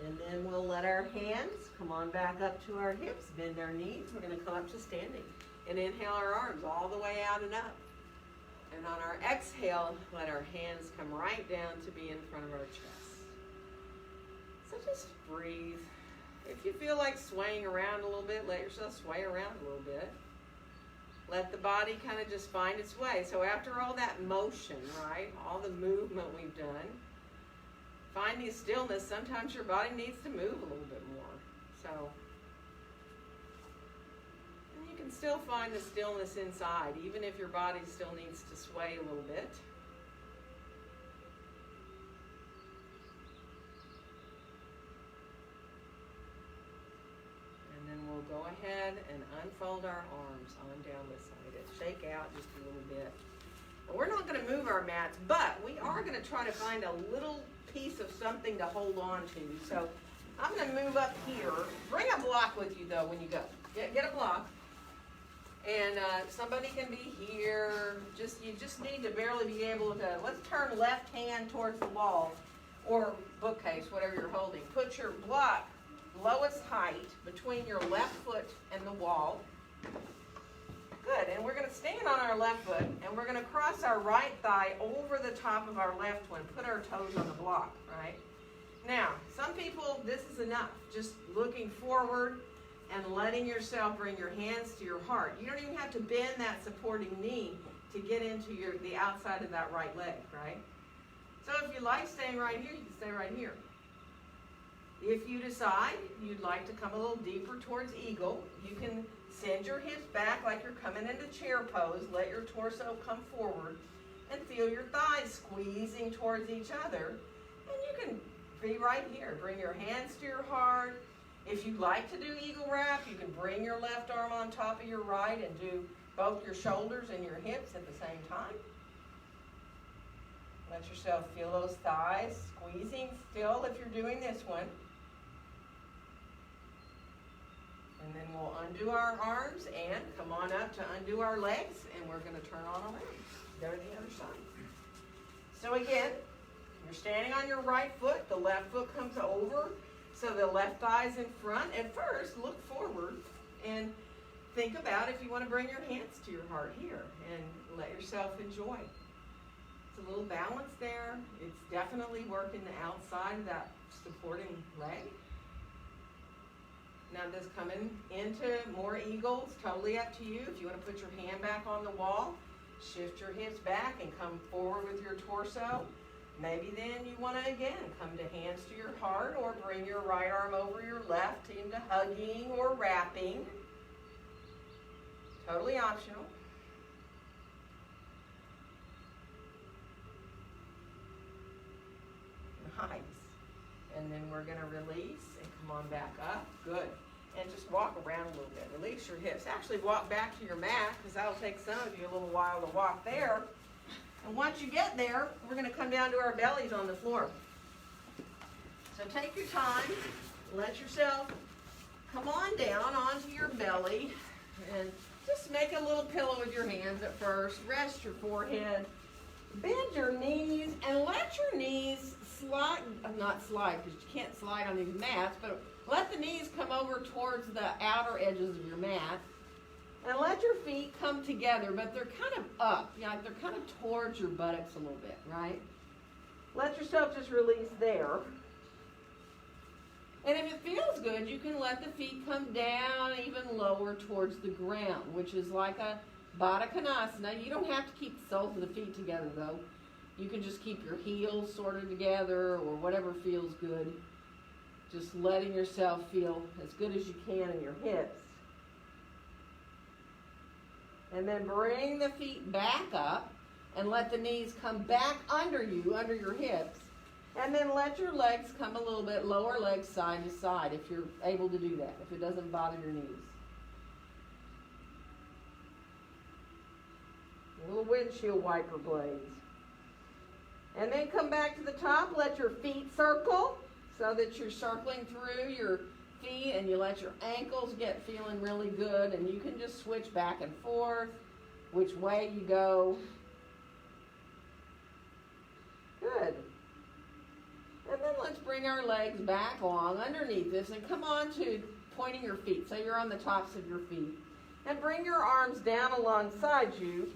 And then we'll let our hands come on back up to our hips, bend our knees. We're going to come up to standing. And inhale our arms all the way out and up. And on our exhale, let our hands come right down to be in front of our chest. So just breathe. If you feel like swaying around a little bit, let yourself sway around a little bit. Let the body kind of just find its way. So after all that motion, right, all the movement we've done, finding stillness, sometimes your body needs to move a little bit more. So, and you can still find the stillness inside, even if your body still needs to sway a little bit. And then we'll go ahead and unfold our arms on down this side. Shake out just a little bit. Well, we're not going to move our mats, but we are going to try to find a little piece of something to hold on to. So I'm going to move up here. Bring a block with you, though, when you go. Get a block. And somebody can be here. You just need to barely be able to, let's turn left hand towards the wall or bookcase, whatever you're holding. Put your block lowest height between your left foot and the wall. Good, and we're going to stand on our left foot, and we're going to cross our right thigh over the top of our left one, put our toes on the block, right? Now, some people, this is enough, just looking forward and letting yourself bring your hands to your heart. You don't even have to bend that supporting knee to get into the outside of that right leg, right? So if you like staying right here, you can stay right here. If you decide you'd like to come a little deeper towards eagle, you can send your hips back like you're coming into chair pose. Let your torso come forward and feel your thighs squeezing towards each other. And you can be right here. Bring your hands to your heart. If you'd like to do eagle wrap, you can bring your left arm on top of your right and do both your shoulders and your hips at the same time. Let yourself feel those thighs squeezing still if you're doing this one. And then we'll undo our arms and come on up to undo our legs, and we're going to turn on around. Go to the other side. So again, you're standing on your right foot. The left foot comes over, so the left thigh's in front. At first, look forward and think about if you want to bring your hands to your heart here and let yourself enjoy. It's a little balance there. It's definitely working the outside of that supporting leg. Now this coming into more eagles, totally up to you. If you want to put your hand back on the wall, shift your hips back and come forward with your torso. Maybe then you want to again come to hands to your heart or bring your right arm over your left into hugging or wrapping. Totally optional. Nice. And then we're going to release and come on back up. Good. And just walk around a little bit. Release your hips. Actually walk back to your mat because that'll take some of you a little while to walk there. And once you get there, we're going to come down to our bellies on the floor. So take your time. Let yourself come on down onto your belly. And Just make a little pillow with your hands at first. Rest your forehead. Bend your knees and let your knees slide, not slide because you can't slide on these mats, but let the knees come over towards the outer edges of your mat. And let your feet come together, but they're kind of up. You know, like they're kind of towards your buttocks a little bit, right? Let yourself just release there. And if it feels good, you can let the feet come down even lower towards the ground, which is like a Baddha Konasana. You don't have to keep the soles of the feet together, though. You can just keep your heels sort of together or whatever feels good. Just letting yourself feel as good as you can in your hips. And then bring the feet back up and let the knees come back under you, under your hips. And then let your legs come a little bit, lower legs side to side if you're able to do that, if it doesn't bother your knees. Little windshield wiper blades. And then come back to the top, let your feet circle so that you're circling through your feet and you let your ankles get feeling really good, and you can just switch back and forth which way you go. Good. And then let's bring our legs back along underneath this and come on to pointing your feet. So you're on the tops of your feet. And bring your arms down alongside you.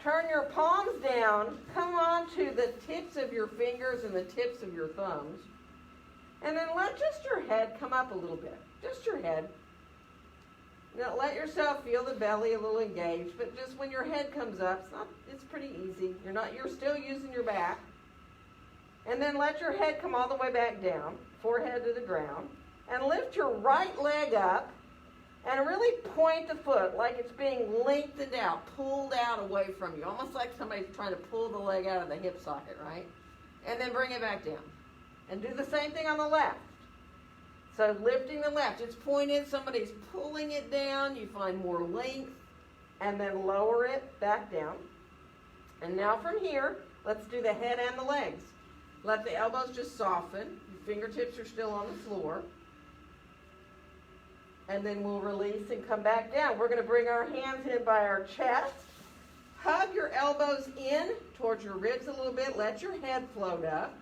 Turn your palms down. Come on to the tips of your fingers and the tips of your thumbs. And then let just your head come up a little bit. Just your head. Now let yourself feel the belly a little engaged, but just when your head comes up, it's pretty easy. You're still using your back. And then let your head come all the way back down, forehead to the ground. And lift your right leg up and really point the foot like it's being lengthened out, pulled out away from you. Almost like somebody's trying to pull the leg out of the hip socket, right? And then bring it back down. And do the same thing on the left. So lifting the left, it's pointed, somebody's pulling it down, you find more length, and then lower it back down. And now from here, let's do the head and the legs. Let the elbows just soften, your fingertips are still on the floor. And then we'll release and come back down. We're going to bring our hands in by our chest. Hug your elbows in towards your ribs a little bit, let your head float up.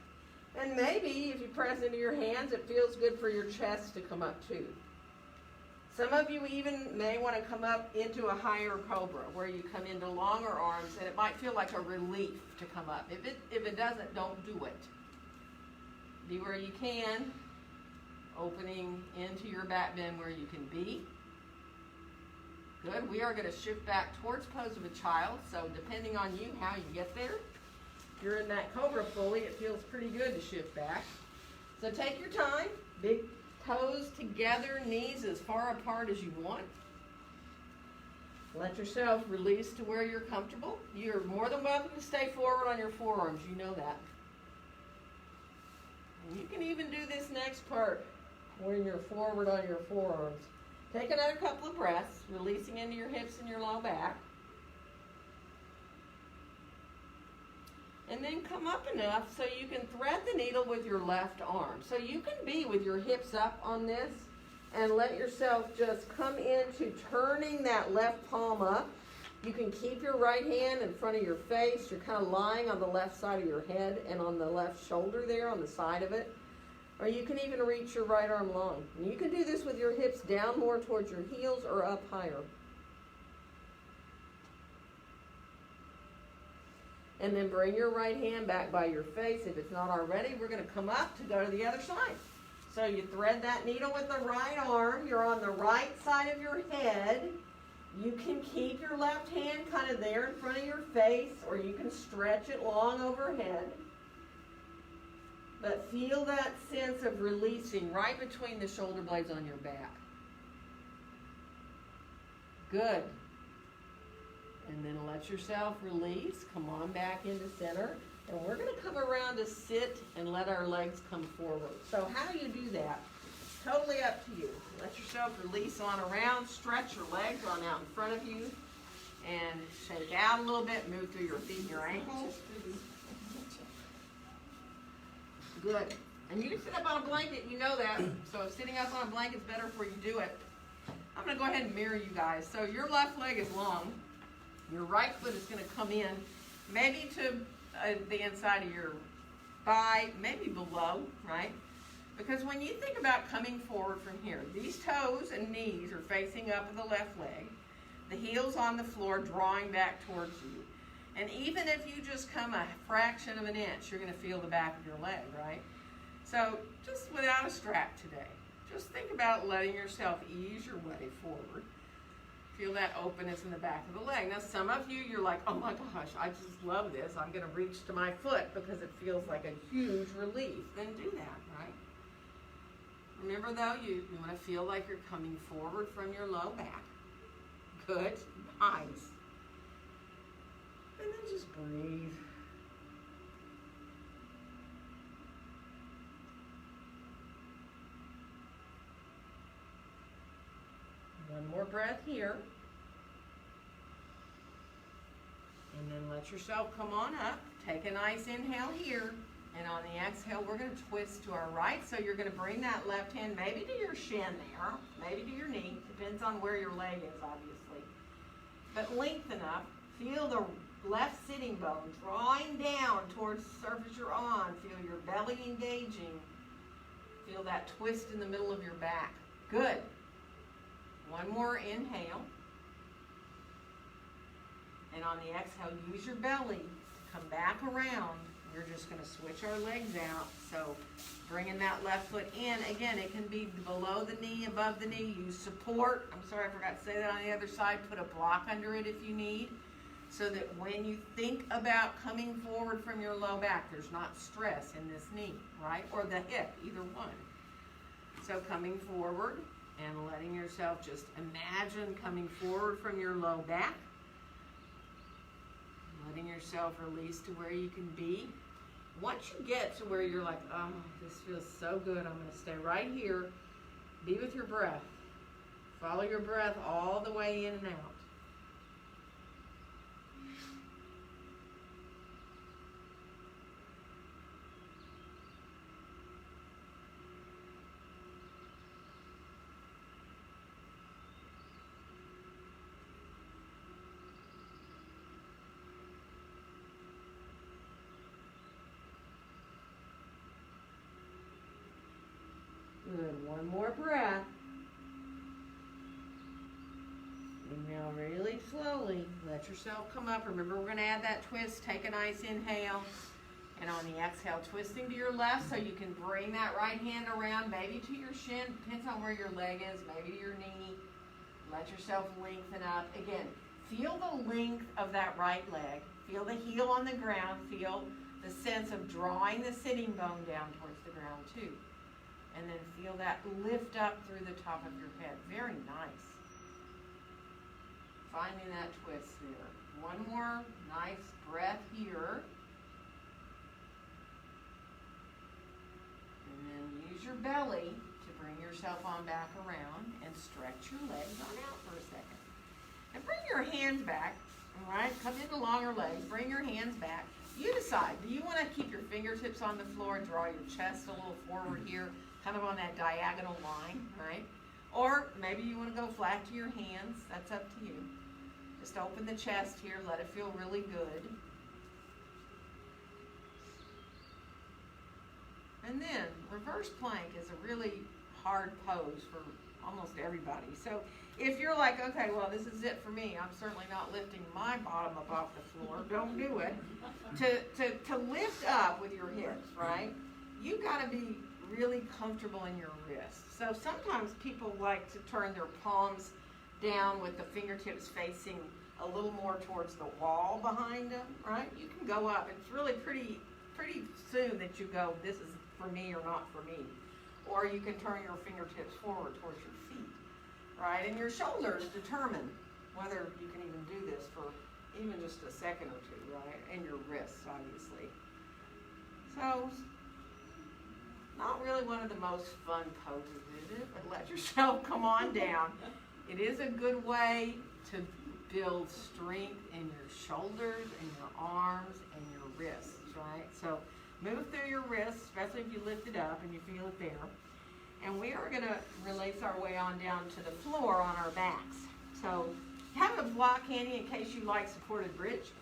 And maybe if you press into your hands, it feels good for your chest to come up too. Some of you even may want to come up into a higher cobra where you come into longer arms, and it might feel like a relief to come up. If it doesn't, don't do it. Be where you can, opening into your back bend where you can be. Good. We are going to shift back towards pose of a child, so depending on you how you get there. If you're in that cobra fully, it feels pretty good to shift back. So take your time, big toes together, knees as far apart as you want. Let yourself release to where you're comfortable. You're more than welcome to stay forward on your forearms, you know that. And you can even do this next part when you're forward on your forearms. Take another couple of breaths, releasing into your hips and your low back. And then come up enough so you can thread the needle with your left arm. So you can be with your hips up on this and let yourself just come into turning that left palm up. You can keep your right hand in front of your face. You're kind of lying on the left side of your head and on the left shoulder there on the side of it. Or you can even reach your right arm long. And you can do this with your hips down more towards your heels or up higher. And then bring your right hand back by your face. If it's not already, we're going to come up to go to the other side. So you thread that needle with the right arm. You're on the right side of your head. You can keep your left hand kind of there in front of your face, or you can stretch it long overhead. But feel that sense of releasing right between the shoulder blades on your back. Good. And then let yourself release. Come on back into center. And we're going to come around to sit and let our legs come forward. So how do you do that? Totally up to you. Let yourself release on around. Stretch your legs on out in front of you. And shake out a little bit. Move through your feet and your ankles. Good. And you can sit up on a blanket. You know that. So sitting up on a blanket is better before you do it. I'm going to go ahead and mirror you guys. So your left leg is long. Your right foot is going to come in maybe to the inside of your thigh, maybe below, right? Because when you think about coming forward from here, these toes and knees are facing up with the left leg. The heel's on the floor, drawing back towards you. And even if you just come a fraction of an inch, you're going to feel the back of your leg, right? So just without a strap today, just think about letting yourself ease your way forward. Feel that openness in the back of the leg. Now, some of you, you're like, oh my gosh, I just love this. I'm going to reach to my foot because it feels like a huge relief. Then do that, right? Remember, though, you want to feel like you're coming forward from your low back. Good. Nice. And then just breathe. One more breath here. And then let yourself come on up. Take a nice inhale here. And on the exhale, we're going to twist to our right. So you're going to bring that left hand maybe to your shin there, maybe to your knee. Depends on where your leg is, obviously. But lengthen up. Feel the left sitting bone drawing down towards the surface you're on. Feel your belly engaging. Feel that twist in the middle of your back. Good. One more inhale. And on the exhale, use your belly to come back around. We're just going to switch our legs out. So bringing that left foot in. Again, it can be below the knee, above the knee. Use support. I'm sorry, I forgot to say that on the other side. Put a block under it if you need. So that when you think about coming forward from your low back, there's not stress in this knee, right? Or the hip, either one. So coming forward and letting yourself just imagine coming forward from your low back. Letting yourself release to where you can be. Once you get to where you're like, oh, this feels so good, I'm going to stay right here. Be with your breath. Follow your breath all the way in and out. Good. One more breath. Inhale really slowly. Let yourself come up. Remember, we're going to add that twist. Take a nice inhale. And on the exhale, twisting to your left so you can bring that right hand around, maybe to your shin. Depends on where your leg is. Maybe to your knee. Let yourself lengthen up. Again, feel the length of that right leg. Feel the heel on the ground. Feel the sense of drawing the sitting bone down towards the ground, too. And then feel that lift up through the top of your head. Very nice. Finding that twist there. One more nice breath here. And then use your belly to bring yourself on back around and stretch your legs on out for a second. And bring your hands back. All right, come into longer legs. Bring your hands back. You decide. Do you want to keep your fingertips on the floor and draw your chest a little forward here? Kind of on that diagonal line, right? Or maybe you want to go flat to your hands. That's up to you. Just open the chest here. Let it feel really good. And then reverse plank is a really hard pose for almost everybody. So if you're like, okay, well, this is it for me. I'm certainly not lifting my bottom up off the floor. Don't do it. To lift up with your hips, right? You got to be really comfortable in your wrists. So sometimes people like to turn their palms down with the fingertips facing a little more towards the wall behind them, right? You can go up. It's really pretty soon that you go, this is for me or not for me. Or you can turn your fingertips forward towards your feet, right? And your shoulders determine whether you can even do this for even just a second or two, right? And your wrists, obviously. So, not really one of the most fun poses, is it? But let yourself come on down. It is a good way to build strength in your shoulders and your arms and your wrists, right? So move through your wrists, especially if you lift it up and you feel it there. And we are gonna release our way on down to the floor on our backs. So have a block handy in case you like supported bridge.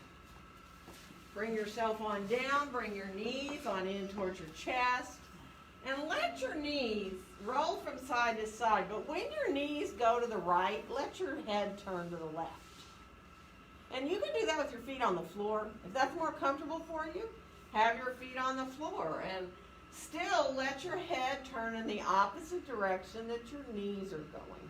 Bring yourself on down, bring your knees on in towards your chest, and let your knees roll from side to side. But when your knees go to the right, let your head turn to the left. And you can do that with your feet on the floor. If that's more comfortable for you, have your feet on the floor. And still let your head turn in the opposite direction that your knees are going.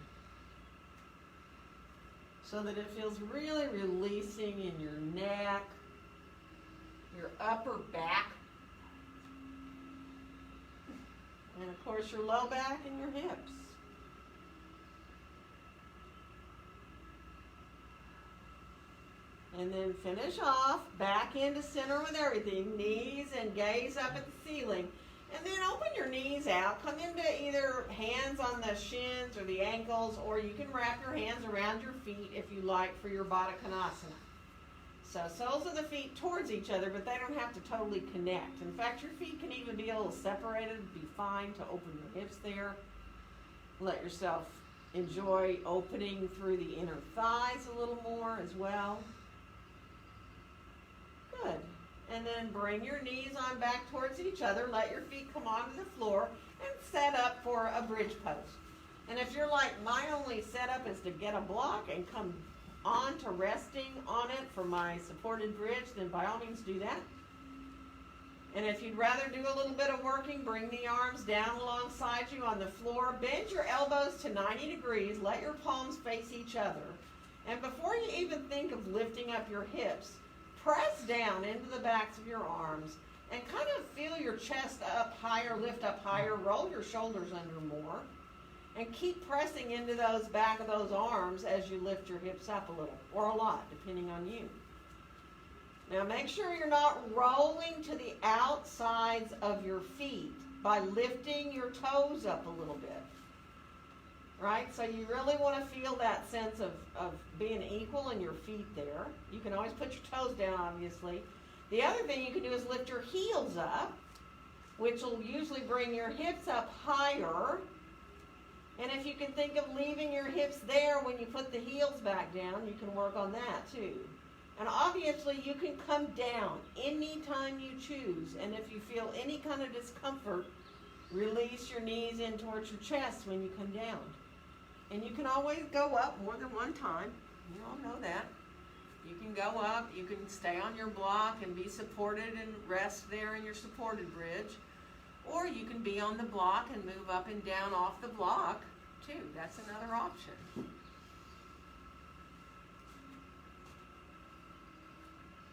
So that it feels really releasing in your neck, your upper back, and of course your low back and your hips. And then finish off, back into center with everything, knees and gaze up at the ceiling. And then open your knees out, come into either hands on the shins or the ankles, or you can wrap your hands around your feet if you like for your Baddha Konasana. So soles of the feet towards each other, but they don't have to totally connect. In fact, your feet can even be a little separated. It'd be fine to open your hips there. Let yourself enjoy opening through the inner thighs a little more as well. Good. And then bring your knees on back towards each other. Let your feet come onto the floor and set up for a bridge pose. And if you're like, my only setup is to get a block and come on to resting on it for my supported bridge, then by all means do that. And if you'd rather do a little bit of working, bring the arms down alongside you on the floor. Bend your elbows to 90 degrees. Let your palms face each other. And before you even think of lifting up your hips, press down into the backs of your arms and kind of feel your chest up higher, lift up higher, roll your shoulders under more, and keep pressing into those back of those arms as you lift your hips up a little, or a lot, depending on you. Now make sure you're not rolling to the outsides of your feet by lifting your toes up a little bit. Right? So you really want to feel that sense of being equal in your feet there. You can always put your toes down, obviously. The other thing you can do is lift your heels up, which will usually bring your hips up higher. And if you can think of leaving your hips there when you put the heels back down, you can work on that too. And obviously you can come down anytime you choose. And if you feel any kind of discomfort, release your knees in towards your chest when you come down. And you can always go up more than one time. You all know that. You can go up, you can stay on your block and be supported and rest there in your supported bridge. Or you can be on the block and move up and down off the block too. That's another option.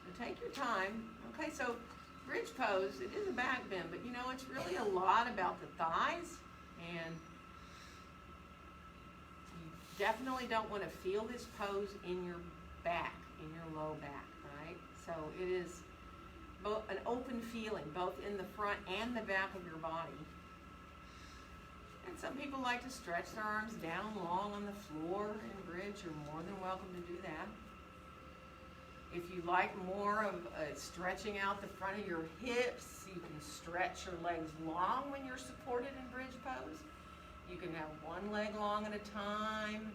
So take your time. Okay, so bridge pose, it is a back bend, but you know, it's really a lot about the thighs, and you definitely don't want to feel this pose in your back, in your low back, right? So it is both an open feeling, both in the front and the back of your body. And some people like to stretch their arms down long on the floor in bridge. You're more than welcome to do that. If you like more of stretching out the front of your hips, you can stretch your legs long when you're supported in bridge pose. You can have one leg long at a time,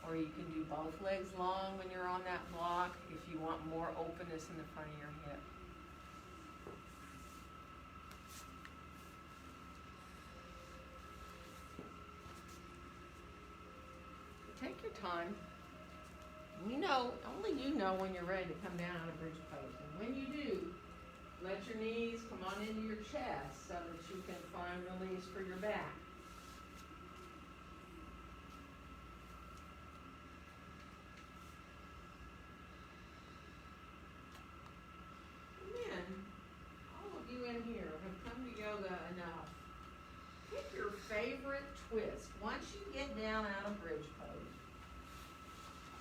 or you can do both legs long when you're on that block if you want more openness in the front of your hip. Take your time. You know, only you know when you're ready to come down out of bridge pose. And when you do, let your knees come on into your chest so that you can find release for your back. And then, all of you in here have come to yoga enough. Pick your favorite twist. Once you get down out of bridge pose,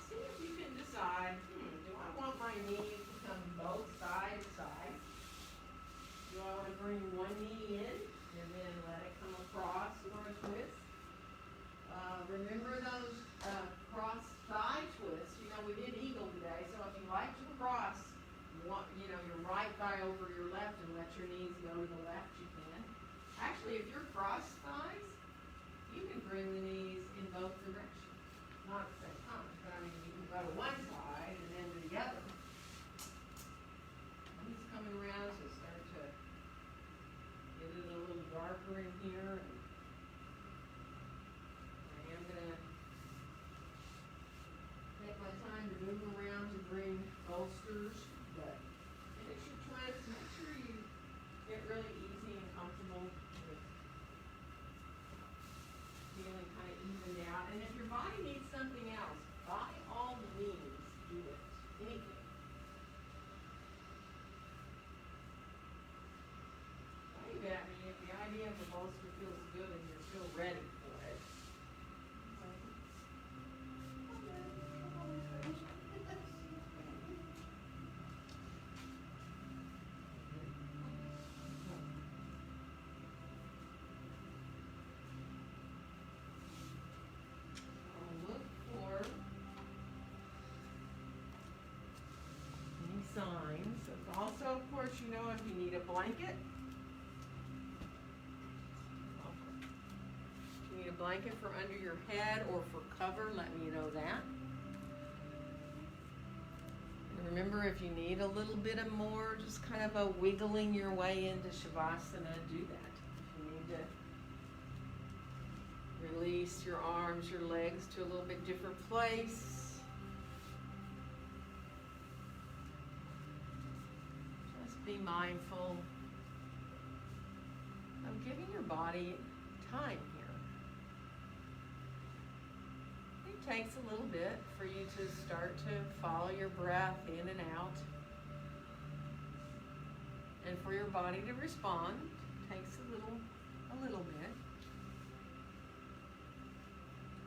see if you can decide, do I want my knees to come both side to side? Do I want to bring one knee in and then let it come across for a twist? Remember those cross thigh twists? You know, we did eagle today, so if you like to cross, your right thigh over your left and let your knees go to the left, you can. Actually, if you're cross thighs, You can bring the knees in both directions. Not at the same time, but I mean, you can go to one side and then to the other. I'm just coming around to start to get it a little darker in here. And I am going to take my time to move around to bring bolsters, but finish your twist. Make sure you get really easy and comfortable with feeling kind of evened out. And if your body needs something else, by all means, do it. Anything. Wave at me if the idea of a bolster feels good and you're still ready for it. Look for any signs. Also, of course, you know if you need a blanket. If you need a blanket for under your head or for cover, let me know that. And remember, if you need a little bit of more, just kind of a wiggling your way into Shavasana, do that. If you need to release your arms, your legs to a little bit different place. Just be mindful of giving your body time here. It takes a little bit for you to start to follow your breath in and out. And for your body to respond, it takes a little bit.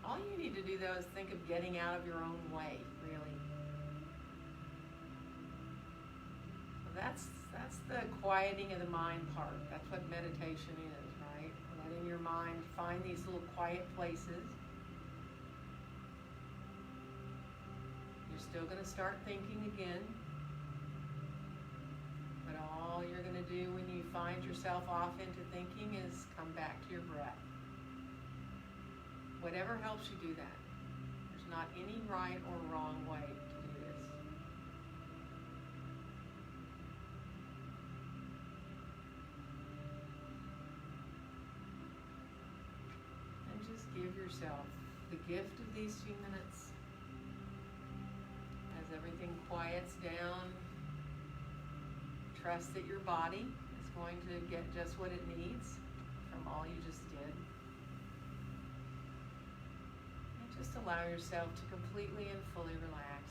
All you need to do, though, is think of getting out of your own way, really. So that's the quieting of the mind part. That's what meditation is, right? Letting your mind find these little quiet places. You're still going to start thinking again. But all you're going to do when you find yourself off into thinking is come back to your breath. Whatever helps you do that. There's not any right or wrong way to do this. And just give yourself the gift of these few minutes. As everything quiets down, trust that your body is going to get just what it needs from all you just did. Just allow yourself to completely and fully relax.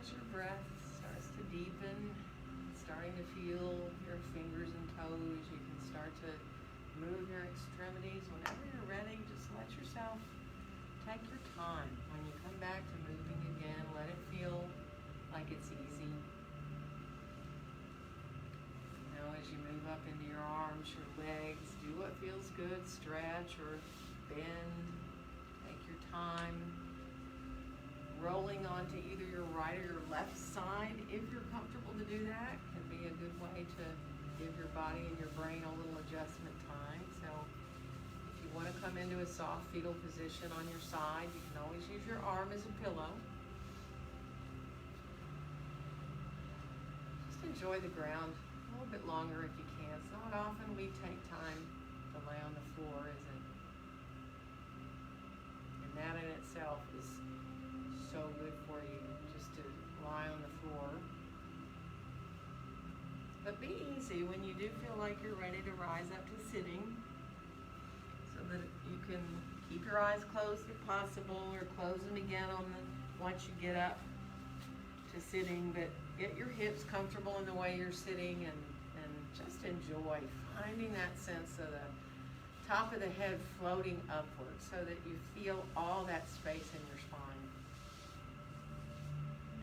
as your breath starts to deepen, starting to feel your fingers and toes, you can start to move your extremities. Whenever you're ready, just let yourself take your time. When you come back to moving again, let it feel like it's easy. Now as you move up into your arms, your legs, do what feels good. Stretch or bend. Take your time. Rolling onto either your right or your left side, if you're comfortable to do that, can be a good way to give your body and your brain a little adjustment time. So if you want to come into a soft fetal position on your side, you can always use your arm as a pillow. Just enjoy the ground a little bit longer if you can. It's not often we take time to lay on the floor, is it? And that in itself is so good for you, just to lie on the floor. But be easy when you do feel like you're ready to rise up to sitting, so that you can keep your eyes closed if possible, or close them again once you get up to sitting. But get your hips comfortable in the way you're sitting, and just enjoy finding that sense of the top of the head floating upward, so that you feel all that space in your spine.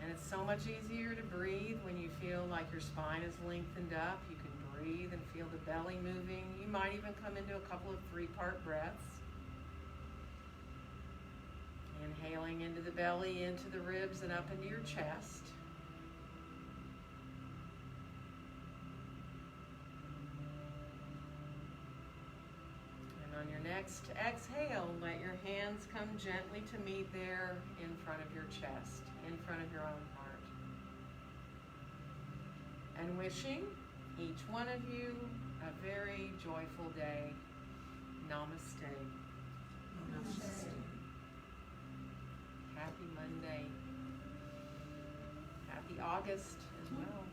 And it's so much easier to breathe when you feel like your spine is lengthened up. You can breathe and feel the belly moving. You might even come into a couple of 3-part breaths. Inhaling into the belly, into the ribs, and up into your chest. And on your next exhale, let your hands come gently to meet there in front of your chest, in front of your own heart. And wishing each one of you a very joyful day. Namaste. Namaste. Happy Monday. Happy August as well.